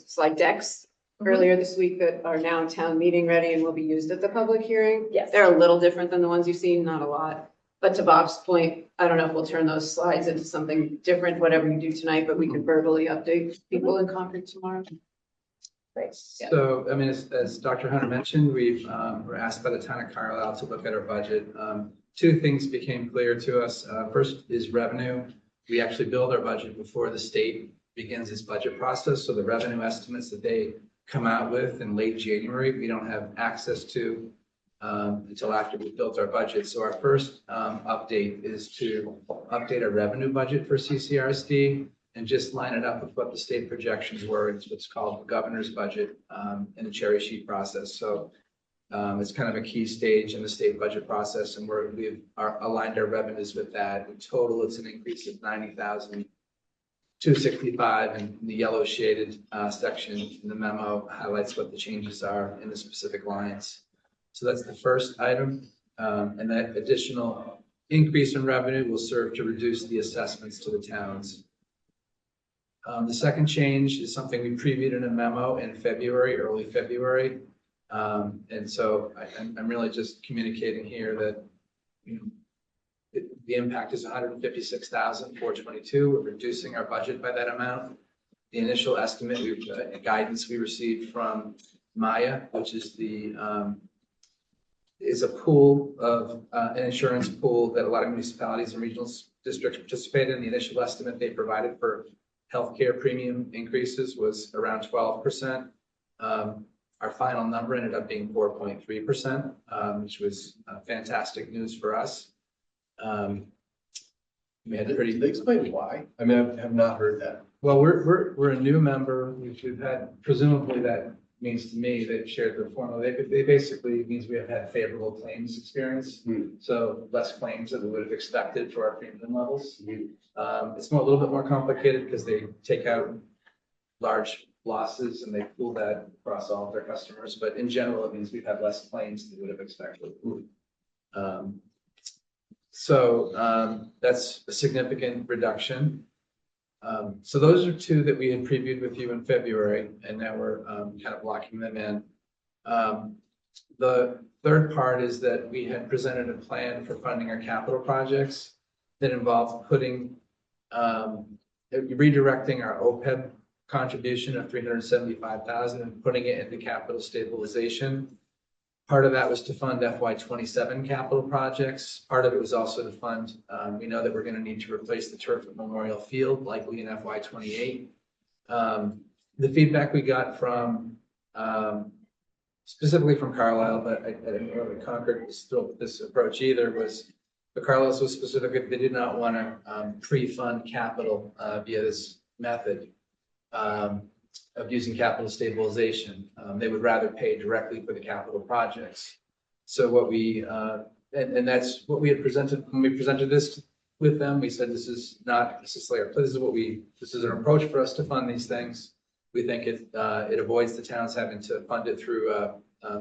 slide decks earlier this week that are now town meeting ready and will be used at the public hearing. Yes. They're a little different than the ones you've seen, not a lot. But to Bob's point, I don't know if we'll turn those slides into something different, whatever you do tonight, but we can verbally update people in Concord tomorrow. Right. So, I mean, as Dr. Hunter mentioned, were asked by the town of Carlisle to look at our budget. Two things became clear to us. First is revenue. We actually build our budget before the state begins its budget process. So the revenue estimates that they come out with in late January, we don't have access to until after we've built our budget. So our first update is to update our revenue budget for CCRSD and just line it up with what the state projections were. It's what's called the governor's budget in the cherry sheet process. So it's kind of a key stage in the state budget process, and we've aligned our revenues with that. In total, it's an increase of 90,265, and the yellow shaded section in the memo highlights what the changes are in the specific lines. So that's the first item, and that additional increase in revenue will serve to reduce the assessments to the towns. The second change is something we previewed in a memo in February, early February. And so I'm really just communicating here that, the impact is 156,422. We're reducing our budget by that amount. The initial estimate, guidance we received from Maya, which is is a pool of an insurance pool that a lot of municipalities and regional districts participate in. The initial estimate they provided for healthcare premium increases was around 12%. Our final number ended up being 4.3%, which was fantastic news for us. We had pretty. Did they explain why? I mean, I have not heard that. Well, we're a new member. We've had, presumably that means to me, they've shared the formula. They basically means we have had favorable claims experience. So less claims that we would have expected for our premium levels. It's a little bit more complicated because they take out large losses and they pool that across all of their customers. But in general, it means we've had less claims than we would have expected. That's a significant reduction. So those are two that we had previewed with you in February, and now we're kind of locking them in. The third part is that we had presented a plan for funding our capital projects that involved redirecting our OPEB contribution of 375,000 and putting it into capital stabilization. Part of that was to fund FY27 capital projects. Part of it was also to fund, we know that we're going to need to replace the turf at Memorial Field, likely in FY28. The feedback we got from, specifically from Carlisle, but I didn't know that Concord was thrilled with this approach either, was the Carlisle was specific. They did not want to pre-fund capital via this method of using capital stabilization. They would rather pay directly for the capital projects. So what we, and that's what we had presented, when we presented this with them, we said, this is not necessarily, this is an approach for us to fund these things. We think it avoids the towns having to fund it through a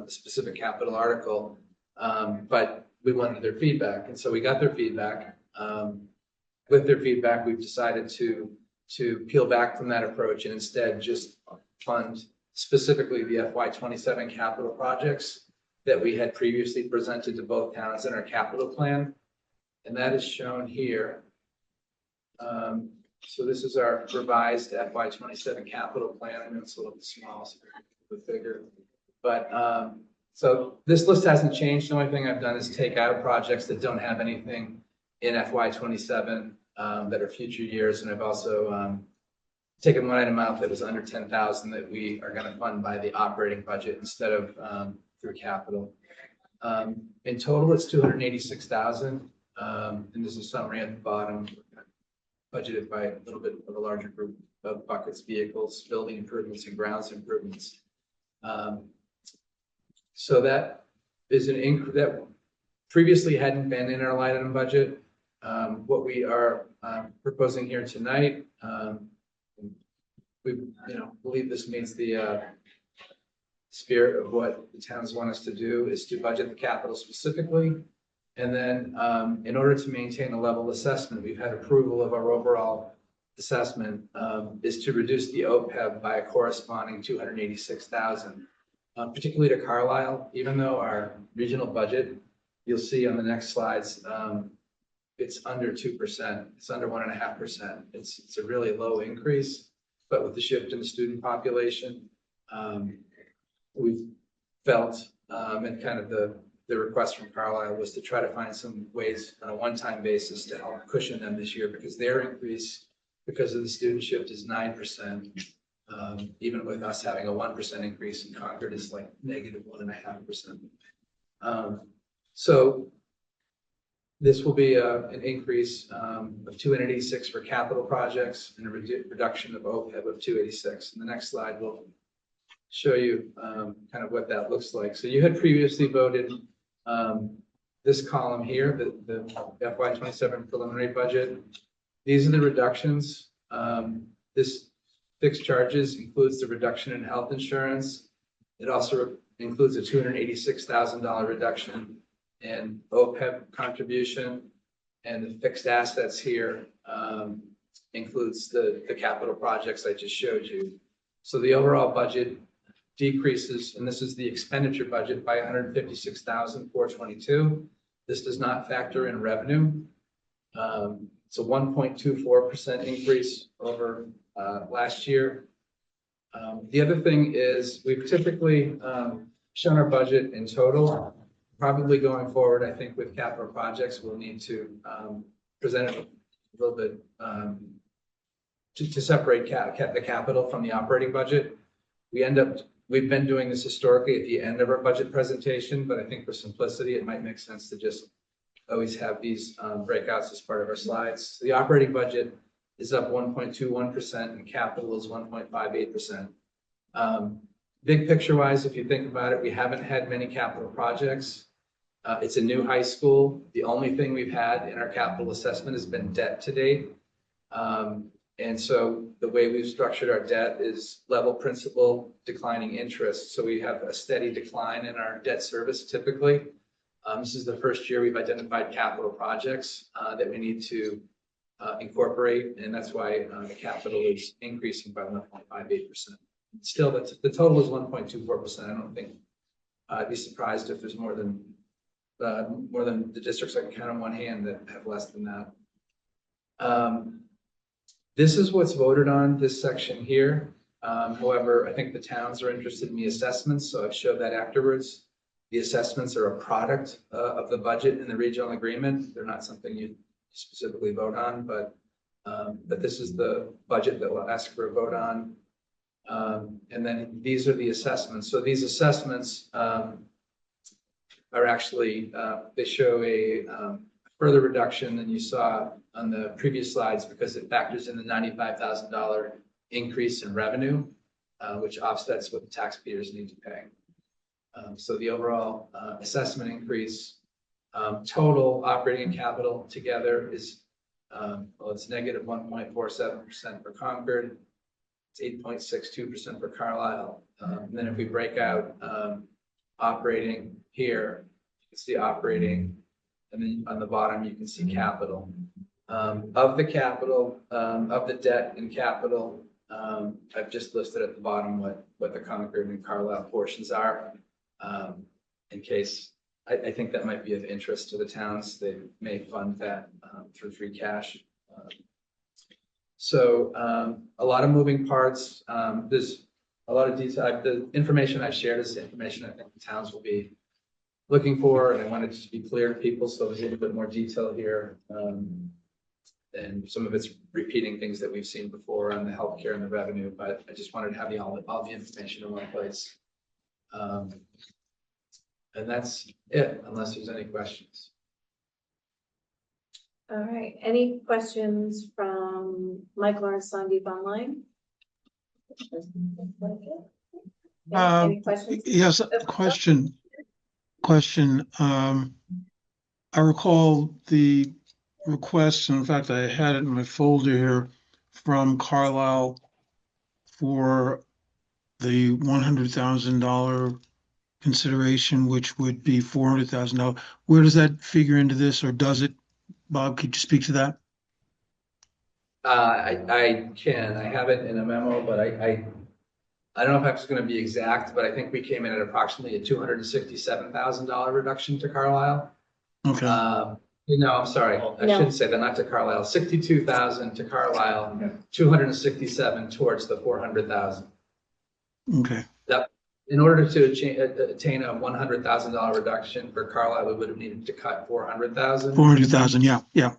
specific capital article, but we wanted their feedback. And so we got their feedback. With their feedback, we've decided to peel back from that approach and instead just fund specifically the FY27 capital projects that we had previously presented to both towns in our capital plan. And that is shown here. So this is our revised FY27 capital plan. I know it's a little bit small, so the figure. But so this list hasn't changed. The only thing I've done is take out projects that don't have anything in FY27 that are future years. And I've also taken one item out that was under 10,000 that we are going to fund by the operating budget instead of through capital. In total, it's 286,000. And there's a summary at the bottom, budgeted by a little bit of a larger group of buckets, vehicles, building improvements, and grounds improvements. So that is an increase that previously hadn't been in our line item budget. What we are proposing here tonight, we believe this meets the spirit of what the towns want us to do, is to budget the capital specifically. And then in order to maintain a level assessment, we've had approval of our overall assessment, is to reduce the OPEB by a corresponding 286,000, particularly to Carlisle. Even though our regional budget, you'll see on the next slides, it's under 2%. It's under 1.5%. It's a really low increase, but with the shift in the student population, we've felt, and kind of the request from Carlisle was to try to find some ways on a one-time basis to help cushion them this year, because their increase, because of the student shift, is 9%. Even with us having a 1% increase in Concord, is like negative 1.5%. So this will be an increase of 286 for capital projects and a reduction of OPEB of 286. And the next slide will show you kind of what that looks like. So you had previously voted this column here, the FY27 preliminary budget. These are the reductions. This fixed charges includes the reduction in health insurance. It also includes a $286,000 reduction in OPEB contribution, and the fixed assets here includes the capital projects I just showed you. So the overall budget decreases, and this is the expenditure budget, by $156,422. This does not factor in revenue. It's a 1.24% increase over last year. The other thing is we've typically shown our budget in total. Probably going forward, I think with capital projects, we'll need to present it a little bit to separate the capital from the operating budget. We've been doing this historically at the end of our budget presentation, but I think for simplicity, it might make sense to just always have these breakouts as part of our slides. So the operating budget is up 1.21% and capital is 1.58%. Big picture wise, if you think about it, we haven't had many capital projects. It's a new high school. The only thing we've had in our capital assessment has been debt to date. And so the way we've structured our debt is level principal, declining interest. So we have a steady decline in our debt service typically. This is the first year we've identified capital projects that we need to incorporate, and that's why the capital is increasing by 1.58%. Still, the total is 1.24%. I don't think I'd be surprised if there's more than the districts I can count on one hand that have less than that. This is what's voted on, this section here. However, I think the towns are interested in the assessments, so I've showed that afterwards. The assessments are a product of the budget in the regional agreement. They're not something you specifically vote on, but this is the budget that we'll ask for a vote on. And then these are the assessments. So these assessments are actually, they show a further reduction than you saw on the previous slides because it factors in the $95,000 increase in revenue, which offsets what the taxpayers need to pay. So the overall assessment increase, total operating and capital together is, well, it's negative 1.47% for Concord. It's 8.62% for Carlisle. And then if we break out operating here, it's the operating, and then on the bottom, you can see capital. Of the capital, of the debt and capital, I've just listed at the bottom what the Concord and Carlisle portions are. In case, I think that might be of interest to the towns. They may fund that through free cash. So a lot of moving parts. There's a lot of detail. The information I shared is the information I think the towns will be looking for, and I wanted to be clear to people, so there's a little bit more detail here. And some of it's repeating things that we've seen before on the healthcare and the revenue, but I just wanted to have all the information in one place. And that's it, unless there's any questions. All right, any questions from Michael or Sandeep online? Any questions? Yes, question. I recall the request, and in fact, I had it in my folder here from Carlisle for the $100,000 consideration, which would be $400,000. Where does that figure into this, or does it? Bob, could you speak to that? I can, I have it in a memo, but I don't know if that's gonna be exact, but I think we came in at approximately a $267,000 reduction to Carlisle. Okay. No, I'm sorry, I No. shouldn't say that, not to Carlisle, 62,000 to Carlisle, 267 towards the 400,000. Okay. That, in order to attain a $100,000 reduction for Carlisle, we would have needed to cut 400,000. 400,000. Yeah. Yeah.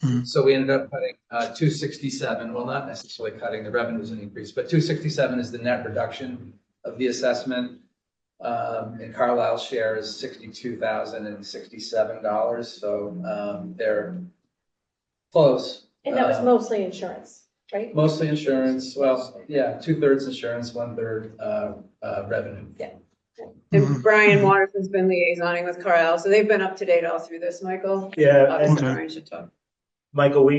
Mhm. So we ended up cutting 267, well, not necessarily cutting, the revenues an increase, but 267 is the net reduction of the assessment. And Carlisle's share is $62,067, so they're close. And that was mostly insurance, right? Mostly insurance, well, yeah, 2/3 insurance, 1/3 revenue. Yeah. And Brian Watterson's been liaisoning with Carlisle, so they've been up to date all through this, Michael. Yeah, Obviously, Okay. Brian should talk. Michael,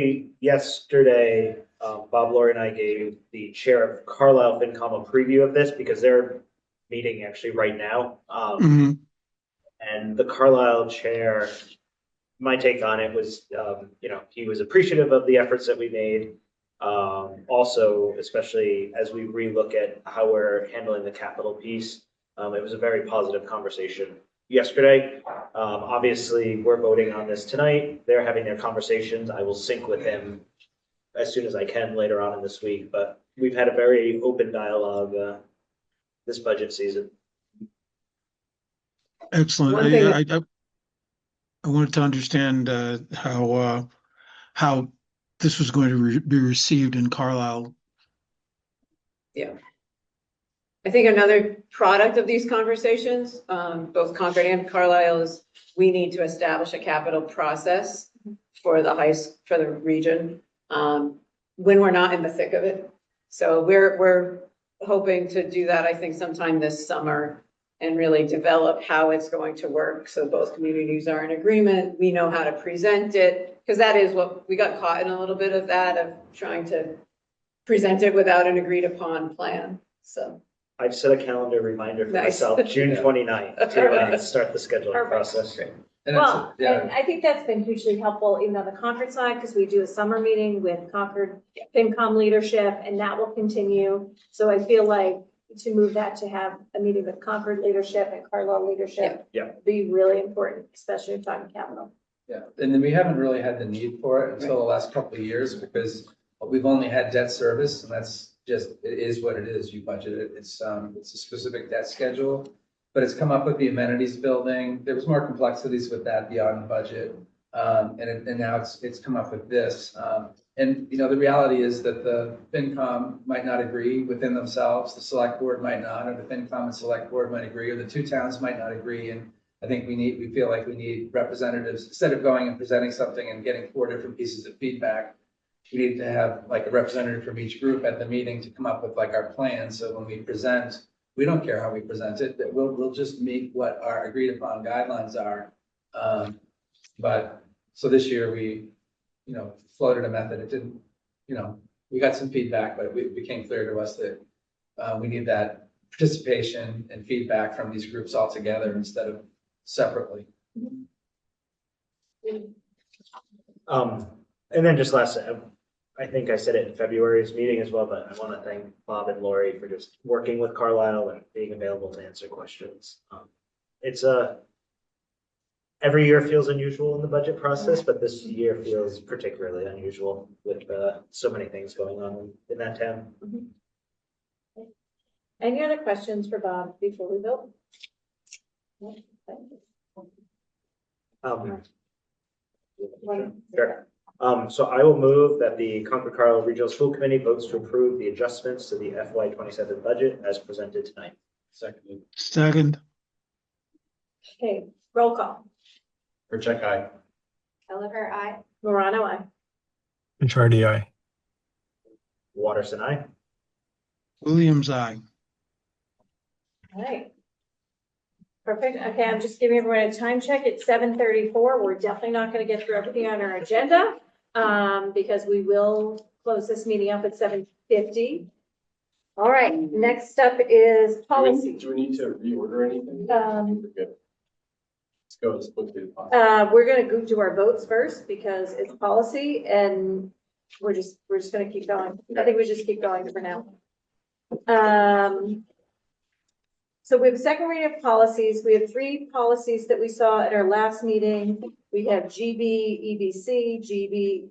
yesterday, Bob, Lori, and I gave the chair of Carlisle FinCom a preview of this because they're meeting actually right now. Mhm. And the Carlisle chair, my take on it was, he was appreciative of the efforts that we made. Also, especially as we relook at how we're handling the capital piece, it was a very positive conversation yesterday. Obviously, we're voting on this tonight. They're having their conversations. I will sync with him as soon as I can later on in this week, but we've had a very open dialogue this budget season. Excellent. One thing- I wanted to understand how this was going to be received in Carlisle. Yeah. I think another product of these conversations, both Concord and Carlisle, is we need to establish a capital process for for the region, when we're not in the thick of it. So we're hoping to do that, I think, sometime this summer and really develop how it's going to work. So both communities are in agreement. We know how to present it, because that is what we got caught in, a little bit of that, of trying to present it without an agreed upon plan. So. I've set a calendar reminder for Nice. myself, June 29th, to start the scheduling Perfect. process. And Well, yeah. and I think that's been hugely helpful even on the Concord side, because we do a summer meeting with Concord FinCom leadership, and that will continue. So I feel like to move that to have a meeting with Concord leadership and Carlisle leadership Yeah. be really important, especially if talking capital. Yeah, and then we haven't really had the need for it until the last couple of years because we've only had debt service, and that's just, it is what it is. You budget it. It's a specific debt schedule, but it's come up with the amenities building. There was more complexities with that beyond the budget. And now it's come up with this. And the reality is that the FinCom might not agree within themselves. The select board might not, or the FinCom and select board might agree, or the two towns might not agree. And I think we feel like we need representatives, instead of going and presenting something and getting 4 different pieces of feedback. We need to have like a representative from each group at the meeting to come up with like our plan. So when we present, we don't care how we present it, that we'll just meet what our agreed upon guidelines are. But so this year we, floated a method. It didn't, we got some feedback, but it became clear to us that we need that participation and feedback from these groups all together instead of separately. And then just last, I think I said it in February's meeting as well, but I want to thank Bob and Lori for just working with Carlisle and being available to answer questions. It's every year feels unusual in the budget process, but this year feels particularly unusual with so many things going on in that town. Any other questions for Bob before we vote? Sure. So I will move that the Concord Carlisle Regional School Committee votes to approve the adjustments to the FY27 budget as presented tonight. Second. Okay, roll call. Check aye. Oliver, aye. Morano, aye. HRD, aye. Watterson, aye. Williams, aye. All right. Perfect. Okay, I'm just giving everyone a time check. It's 7:34. We're definitely not going to get through everything on our agenda because we will close this meeting up at 7:50. All right, next up is policy. Do we need to reorder anything? We're good. Let's go as quickly as possible. We're going to do our votes first because it's policy and we're just going to keep going. I think we just keep going for now. So we have a second reading of policies. We have 3 policies that we saw at our last meeting. We have GB, EBC, GB,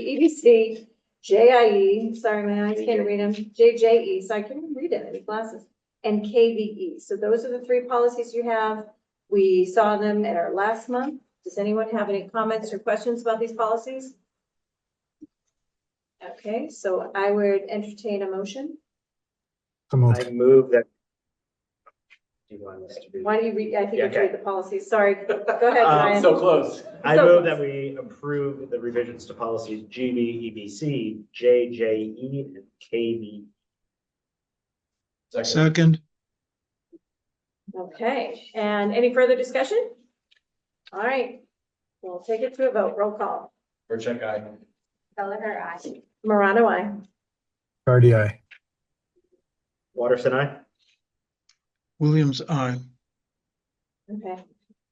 EBC, JIE, sorry, my eyes can't read them, JJE, so I can't even read it in glasses, and KVE. So those are the 3 policies you have. We saw them at our last month. Does anyone have any comments or questions about these policies? Okay, so I would entertain a motion. I move that. Do you want us to read? Why don't you read, I think you Okay. read the policies, sorry. Go ahead, Brian. So close. I So move close. that we approve the revisions to policies GB, EBC, JJE, and KB. Second. Okay, and any further discussion? All right, we'll take it to a vote, roll call. Check aye. Kelleher, aye. Morano, aye. Cardi, aye. Watterson, aye. Williams, aye. Okay.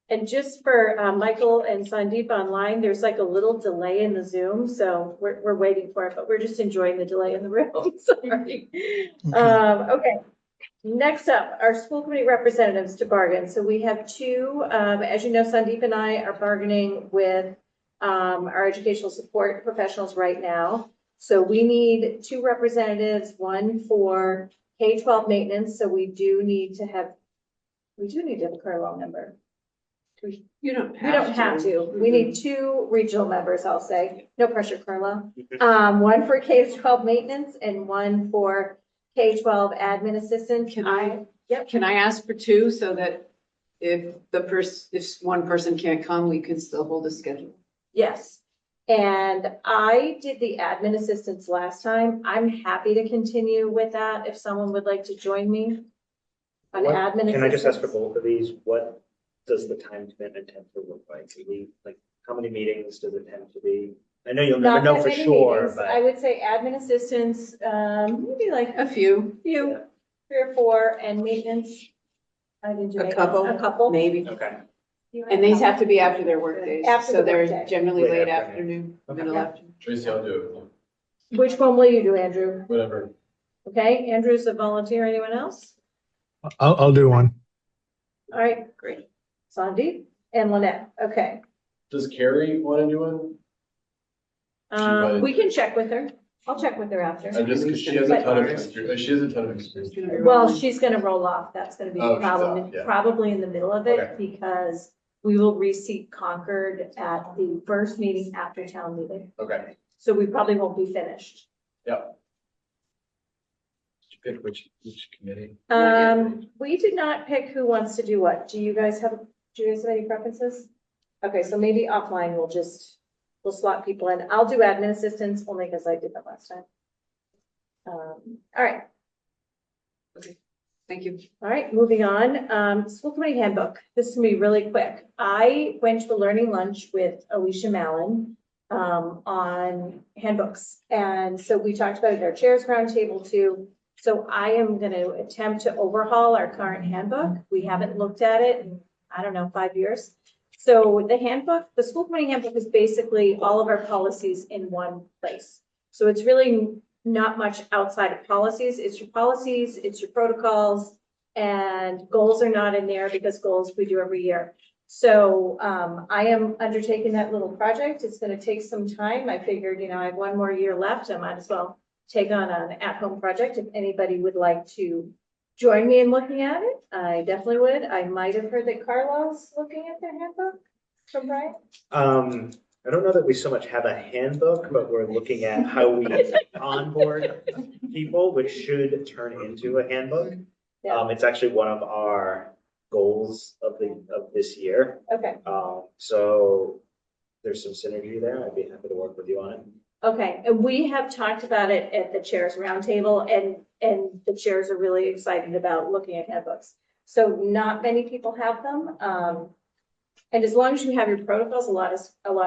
And just for Michael and Sandeep online, there's like a little delay in the Zoom, so we're waiting for it, but we're just enjoying the delay in the room, sorry. Okay, next up, our school committee representatives to bargain. So we have 2, as you know, Sandeep and I are bargaining with our educational support professionals right now. So we need 2 representatives, one for K-12 maintenance, so we do need to have a Carlisle member. You don't We don't have to. We need 2 regional members, I'll say. No pressure, Carla. One for K-12 maintenance and one for K-12 admin assistant. Can I ask for 2 so that if one person can't come, we can still hold a schedule? Yes. And I did the admin assistants last time. I'm happy to continue with that if someone would like to join me on What- admin Can I just ask for assistants. both of these, what does the time commitment tend to look like? Like, how many meetings does it tend to be? I know you'll never Not know that for many sure, meetings. but. I would say admin assistants, maybe like A few. few, 3 or 4, and maintenance. I didn't do A maintenance. couple, A couple. maybe. Okay. And these have to be after their work days. After So the they're workday. generally Late late afternoon. afternoon, middle afternoon. Tracy, I'll do Which one will you do, Andrew? it. Whatever. Okay, Andrew's a volunteer. Anyone else? I'll do one. All right, great. Sandeep and Lynette. Okay. Does Carrie want to do one? We can check with her. I'll check with her after. I'm just because she has a ton of experience. She has a ton of experience. Well, she's gonna roll off. That's gonna be Oh, the she's problem, off, yeah. probably in the middle of it, Okay. because we will reseat Concord at the first meeting after town meeting. Okay. So we probably won't be finished. Yep. Pick which committee? We did not pick who wants to do what. Do you guys have any preferences? Okay, so maybe offline, we'll slot people in. I'll do admin assistants only because I did that last time. All right. Thank you. All right, moving on. School committee handbook. This is gonna be really quick. I went to a learning lunch with Alicia Mallon on handbooks. And so we talked about it at our chairs roundtable too. So I am gonna attempt to overhaul our current handbook. We haven't looked at it in, I don't know, 5 years. So the handbook, the school committee handbook is basically all of our policies in one place. So it's really not much outside of policies. It's your policies, it's your protocols, and goals are not in there because goals we do every year. So I am undertaking that little project. It's going to take some time. I figured, I have 1 more year left. I might as well take on an at-home project. If anybody would like to join me in looking at it, I definitely would. I might have heard that Carlisle's looking at their handbook from Brian. I don't know that we so much have a handbook, but we're looking at how we onboard people, which should turn into a handbook. Yeah. It's actually one of our goals of this year. Okay. So there's some synergy there. I'd be happy to work with you on it. Okay, and we have talked about it at the chairs roundtable, and the chairs are really excited about looking at handbooks. So not many people have them. And as long as you have your protocols, a lot of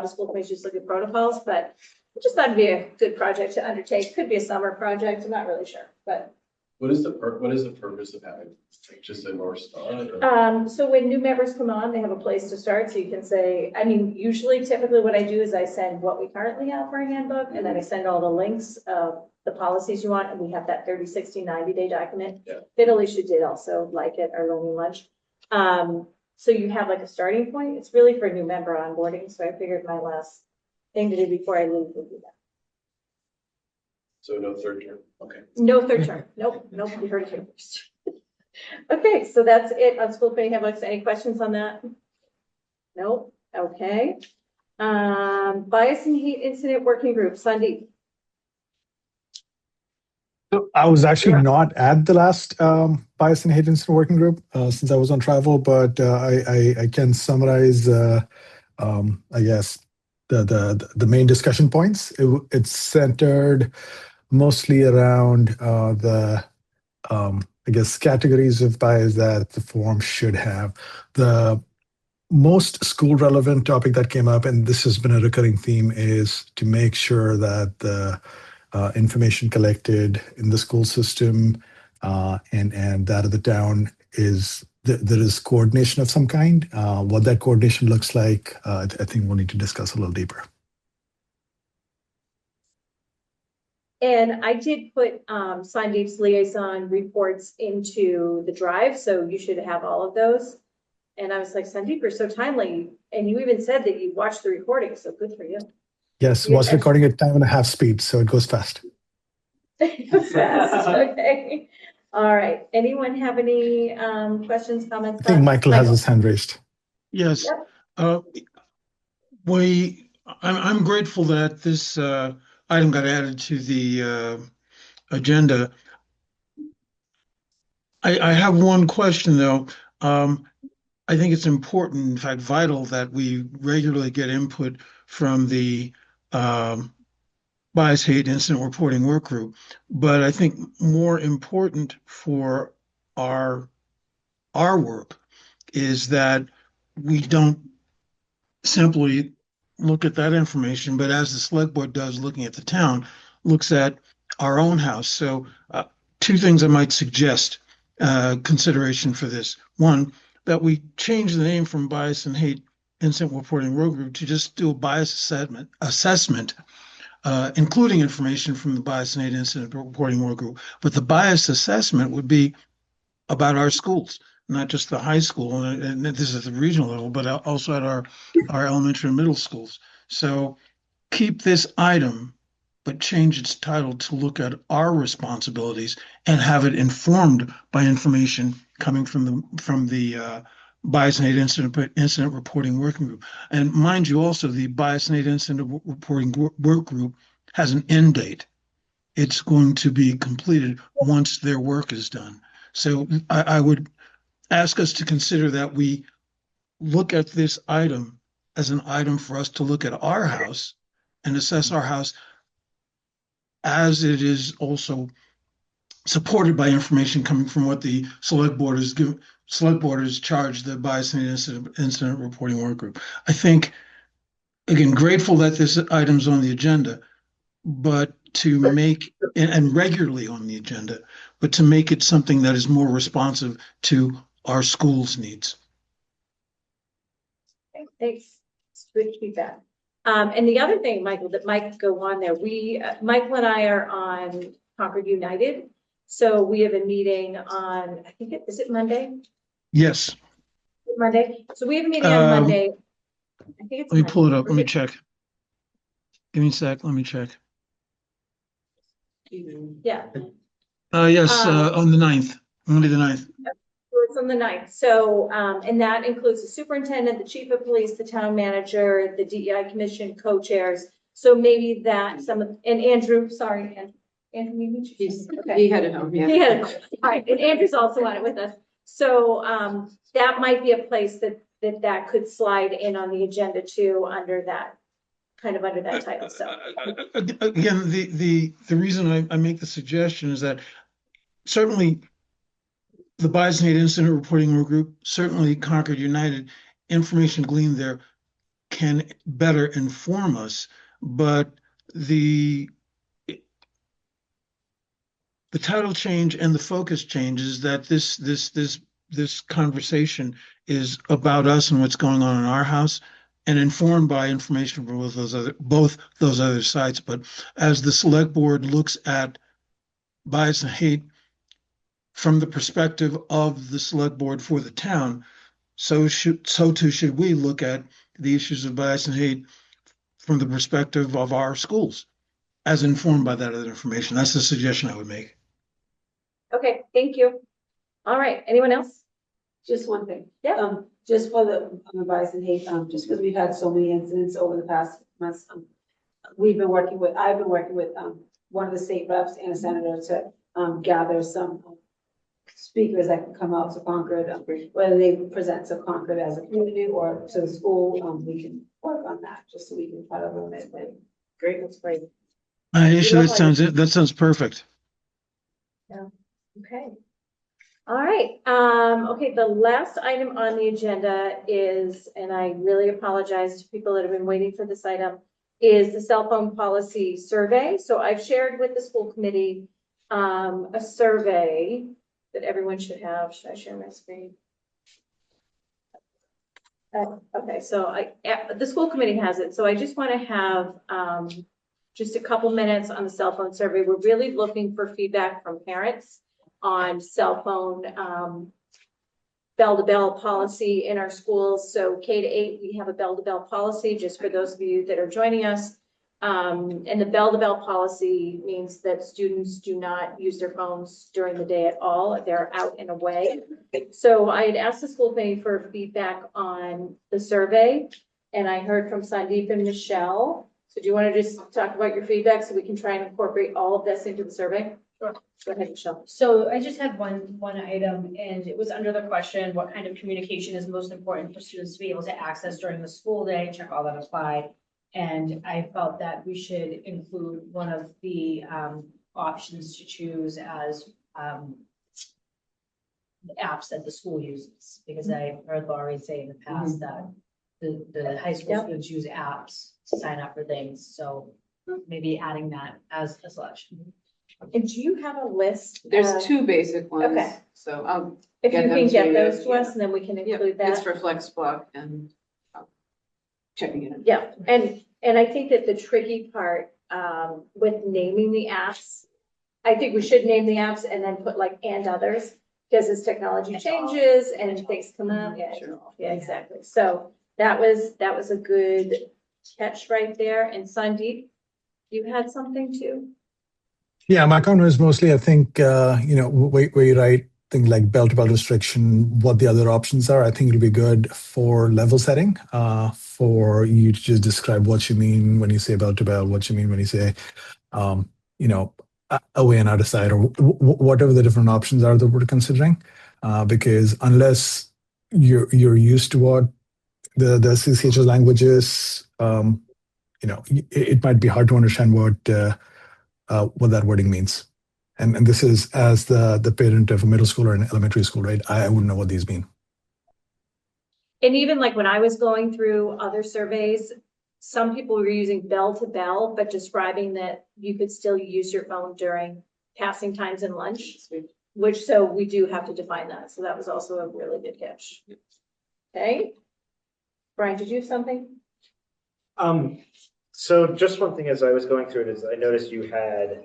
school committees just look at protocols, but I just thought it'd be a good project to undertake. Could be a summer project, I'm not really sure, but. What is the purpose of having just a North Star? So when new members come on, they have a place to start, so you can say, I mean, usually typically what I do is I send what we currently have for a handbook, and then I send all the links of the policies you want, and we have that 30, 60, 90-day document. Yeah. That Alicia did also like it, our learning lunch. So you have like a starting point. It's really for a new member onboarding, so I figured my last thing to do before I leave would be that. So no third term, okay. No third term. Nope, you heard it here first. Okay, so that's it on school committee handbooks. Any questions on that? Nope. Okay. Bias and hate incident working group, Sandeep. So I was actually not at the last bias and hate incident working group since I was on travel, but I can summarize, I guess, the main discussion points. It's centered mostly around I guess, categories of bias that the form should have. The most school relevant topic that came up, and this has been a recurring theme, is to make sure that the information collected in the school system and that of the town is there is coordination of some kind. What that coordination looks like, I think we'll need to discuss a little deeper. And I did put Sandeep's liaison reports into the drive, so you should have all of those. And I was like, Sandeep, you're so timely. And you even said that you watched the recording, so good for you. Yes, was recording at 1.5 speed, so it goes fast. Fast, okay. All right. Anyone have any questions, comments? I think Michael has his hand raised. Yes. Yep. I'm grateful that this item got added to the agenda. I have one question though. I think it's important, in fact, vital, that we regularly get input from the bias, hate, incident reporting work group. But I think more important for our work is that we don't simply look at that information, but as the select board does, looking at the town, looks at our own house. So two things I might suggest consideration for this. One, that we change the name from bias and hate incident reporting work group to just do a bias assessment, including information from the bias and hate incident reporting work group. But the bias assessment would be about our schools, not just the high school, and this is at the regional level, but also at our elementary and middle schools. So keep this item, but change its title to look at our responsibilities and have it informed by information coming from the bias and hate incident reporting working group. And mind you, also the bias and hate incident reporting work group has an end date. It's going to be completed once their work is done. So I would ask us to consider that we look at this item as an item for us to look at our house and assess our house as it is also supported by information coming from what the select board has charged the bias and incident reporting work group. I think, again, grateful that this item's on the agenda, but to make, and regularly on the agenda, but to make it something that is more responsive to our school's needs. Okay, thanks. It's good feedback. And the other thing, Michael, that might go on there, Michael and I are on Concord United. So we have a meeting on, I think is it Monday? Yes. Monday. So we have a meeting on Monday. I think it's Let me Monday. pull it up. Let me check. Give me a sec. Let me check. Yeah. Yes, on the 9th, Monday the 9th. It's on the 9th. So, and that includes the superintendent, the chief of police, the town manager, the DEI commission co-chairs. So maybe that and Andrew, sorry, Andrew, He had it home, yeah. He had it. All right, and Andrew's also on it with us. So that might be a place that could slide in on the agenda too under that kind of under that title, so. Again, the reason I make the suggestion is that certainly the Bias and Hate Incident Reporting Group, certainly Concord United, information gleaned there can better inform us, but the title change and the focus change is that this conversation is about us and what's going on in our house and informed by information from both those other sites. But as the select board looks at bias and hate from the perspective of the select board for the town, so too should we look at the issues of bias and hate from the perspective of our schools as informed by that other information. That's the suggestion I would make. Okay, thank you. All right, anyone else? Just one thing. Yeah. Just for the bias and hate, just because we've had so many incidents over the past months, I've been working with one of the state reps and a senator to gather some speakers that can come out to Concord, whether they present to Concord as a community or to the school, we can work on that, just so we can try to limit it. Great, that's great. Aisha, that sounds perfect. Yeah, okay. All right, okay, the last item on the agenda is, and I really apologize to people that have been waiting for this item, is the cell phone policy survey. So I've shared with the school committee a survey that everyone should have. Should I share my screen? Okay, so the school committee has it. So I just want to have just a couple minutes on the cell phone survey. We're really looking for feedback from parents on cell phone bell-to-bell policy in our schools. So K-8, we have a bell-to-bell policy, just for those of you that are joining us. And the bell-to-bell policy means that students do not use their phones during the day at all. They're out and away. So I had asked the school committee for feedback on the survey, and I heard from Sandeep and Michelle. So do you want to just talk about your feedback so we can try and incorporate all of this into the survey? Sure. Go ahead, Michelle. So I just had one item, and it was under the question, what kind of communication is most important for students to be able to access during the school day? Check all that applied. And I felt that we should include one of the options to choose as the apps that the school uses, because I heard Laurie say in the past that the high school students use apps to sign up for things. So maybe adding that as a selection. And do you have a list? There's two basic ones. Okay. So I'll If you get them can to get you. those to us, and then we can include It's that. for FlexBlock and checking it. Yeah, and I think that the tricky part with naming the apps, I think we should name the apps and then put like and others, because as technology changes and things come up. Yeah, Sure. yeah, exactly. So that was a good catch right there. And Sandeep, you had something too? Yeah, my comment was mostly, I think, where you write things like bell-to-bell restriction, what the other options are. I think it'll be good for level setting, for you to just describe what you mean when you say bell-to-bell, what you mean when you say, away and out of sight, or whatever the different options are that we're considering. Because unless you're used to what the CCHS language is, it might be hard to understand what that wording means. And this is as the parent of a middle school or an elementary school, right? I wouldn't know what these mean. And even like when I was going through other surveys, some people were using bell to bell, but describing that you could still use your phone during passing times and lunch, so we do have to define that. So that was also a really good catch. Okay. Brian, did you have something? So just one thing as I was going through it is I noticed you had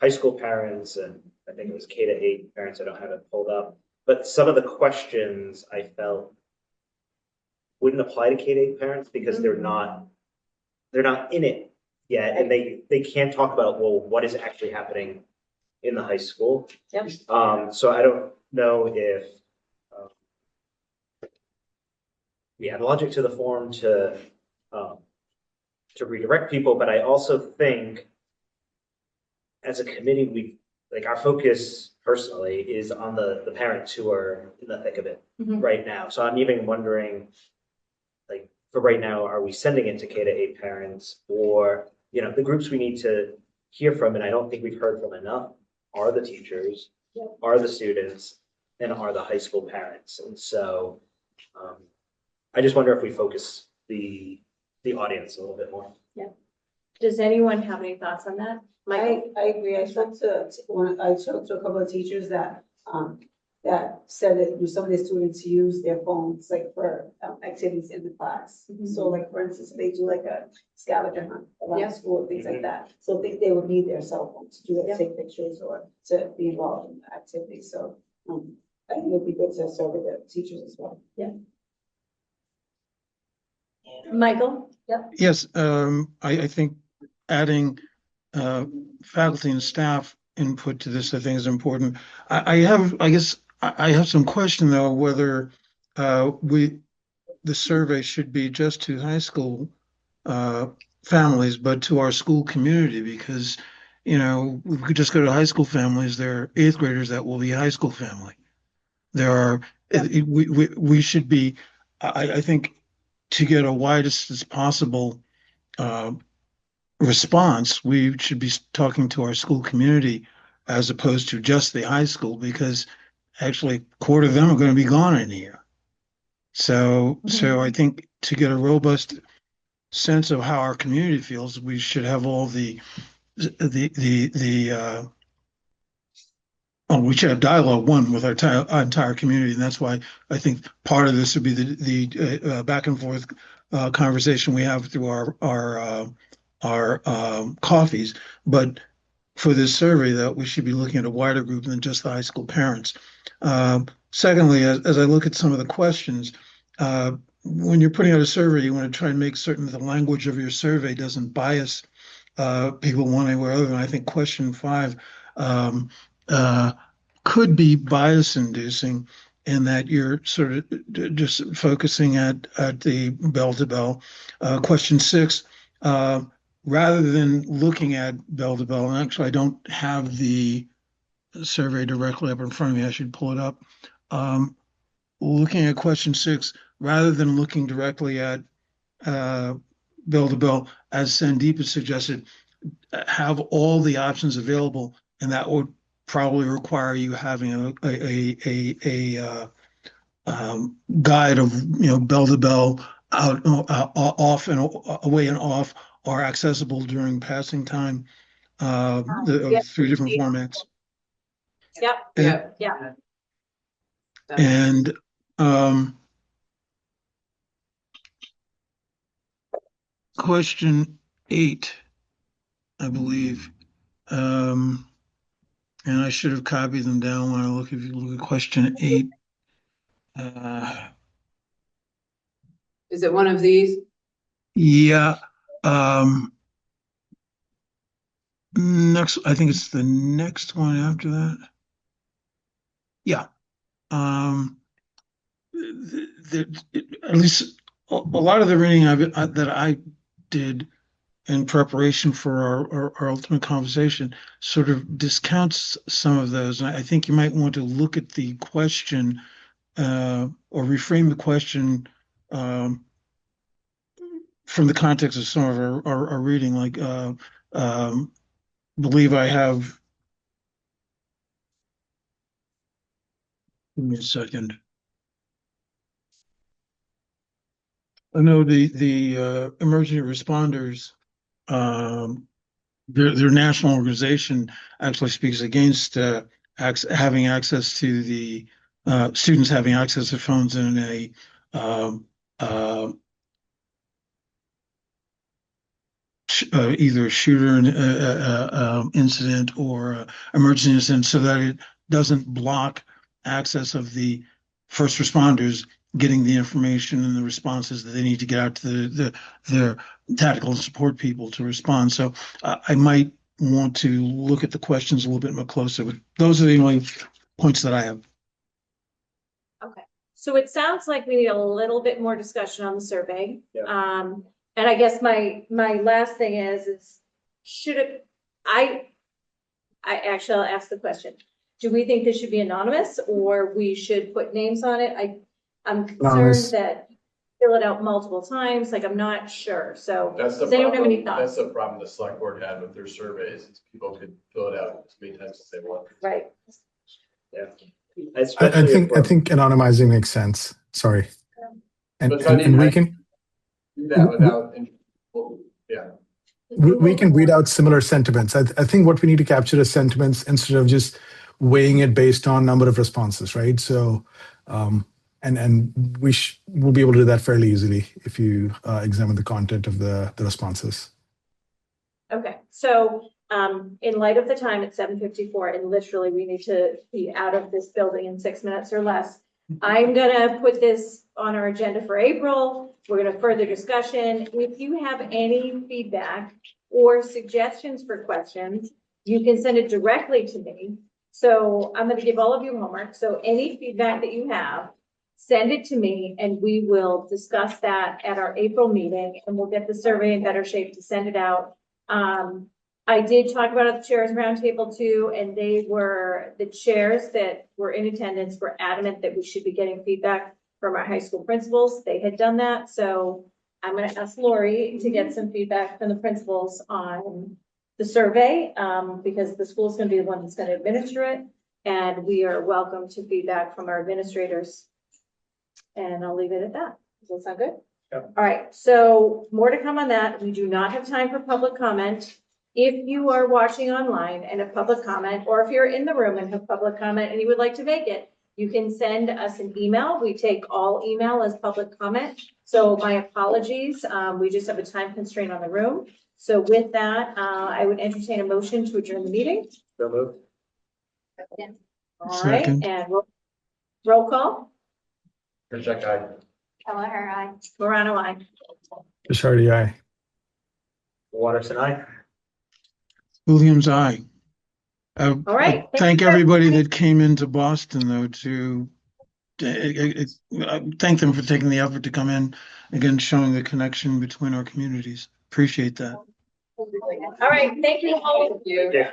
high school parents, and I think it was K-8 parents. I don't have it pulled up, but some of the questions I felt wouldn't apply to K-8 parents because they're not in it yet, and they can't talk about, well, what is actually happening in the high school. Yep. So I don't know if we add logic to the form to redirect people, but I also think as a committee, our focus personally is on the parents who are in the thick of it right now. So I'm even wondering, like, for right now, are we sending it to K to 8 parents or, the groups we need to hear from, and I don't think we've heard from enough, are the teachers, are the students, and are the high school parents. And so I just wonder if we focus the audience a little bit more. Yeah. Does anyone have any thoughts on that? Michael? I agree. I spoke to a couple of teachers that said that some of their students use their phones like for activities in the class. So like, for instance, they do like a scavenger hunt around school, things like that. So I think they would need their cell phone to do it, take pictures or to be involved in the activity. So I think it would be good to serve the teachers as well. Yeah. Michael? Yep. Yes, I think adding faculty and staff input to this, I think is important. I have some question though, whether the survey should be just to high school families, but to our school community, because, we could just go to high school families, there are 8th graders that will be a high school family. There are, we should be, I think, to get a widest as possible response, we should be talking to our school community as opposed to just the high school, because actually a quarter of them are going to be gone in a year. So I think to get a robust sense of how our community feels, we should have all we should have dialogue with our entire community, and that's why I think part of this would be the back and forth conversation we have through our coffees. But for this survey, that we should be looking at a wider group than just the high school parents. Secondly, as I look at some of the questions, when you're putting out a survey, you want to try and make certain that the language of your survey doesn't bias people one way or other. And I think question 5 could be bias inducing, in that you're sort of just focusing at the bell to bell. Question 6, rather than looking at bell to bell, and actually I don't have the survey directly up in front of me, I should pull it up. Looking at question 6, rather than looking directly at bell to bell, as Sandeep has suggested, have all the options available, and that would probably require you having a guide of bell to bell, out, off and away and off, are accessible during passing time, the 3 different formats. Yep. Yeah. And question 8, I believe, and I should have copied them down when if you look at question 8. Is it one of these? Yeah. Next, I think it's the next one after that. Yeah. At least a lot of the reading that I did in preparation for our ultimate conversation sort of discounts some of those. And I think you might want to look at the question or reframe the question from the context of some of our reading, like believe I have, give me a second. I know the emergency responders, their national organization actually speaks against having access to the students having access to phones in a either shooter incident or emergency incident, so that it doesn't block access of the first responders getting the information and the responses that they need to get out to their tactical and support people to respond. So I might want to look at the questions a little bit more closer. But those are the only points that I have. Okay. So it sounds like we need a little bit more discussion on the survey. Yeah. And I guess my last thing is should it, I'll ask the question. Do we think this should be anonymous or we should put names on it? I'm concerned Anonymous. that fill it out multiple times, like, I'm not sure, so. That's the Does anyone have any problem, that's thoughts? the problem the select board had with their surveys, is people could fill it out as many times as they want. Right. Yeah. I Especially if think anonymizing makes sense. Sorry. And, But I mean, and we I can do that without, yeah. we can weed out similar sentiments. I think what we need to capture is sentiments instead of just weighing it based on number of responses, right? So, and we'll be able to do that fairly easily if you examine the content of the responses. Okay, so, in light of the time, it's 7:54, and literally we need to be out of this building in 6 minutes or less. I'm gonna put this on our agenda for April. We're gonna further discussion. If you have any feedback or suggestions for questions, you can send it directly to me. So I'm gonna give all of you homework. So any feedback that you have, send it to me and we will discuss that at our April meeting and we'll get the survey in better shape to send it out. I did talk about it at the chairs roundtable too, and the chairs that were in attendance were adamant that we should be getting feedback from our high school principals. They had done that, so I'm gonna ask Lori to get some feedback from the principals on the survey, because the school's gonna be the one that's gonna administer it, and we are welcome to feedback from our administrators. And I'll leave it at that. Does that sound good? Yep. All right, so more to come on that. We do not have time for public comment. If you are watching online and have public comment, or if you're in the room and have public comment and you would like to make it, you can send us an email. We take all email as public comment. So my apologies. We just have a time constraint on the room. So with that, I would entertain a motion to adjourn the meeting. So moved. All right, Second. and roll call. Check I. Kelleher, aye. Morano, aye. Bishardi, aye. Watterson, aye. Williams, aye. All right. Thank everybody that came into Boston, though, to thank them for taking the effort to come in, again, showing the connection between our communities. Appreciate that. All right, thank you all. Yeah.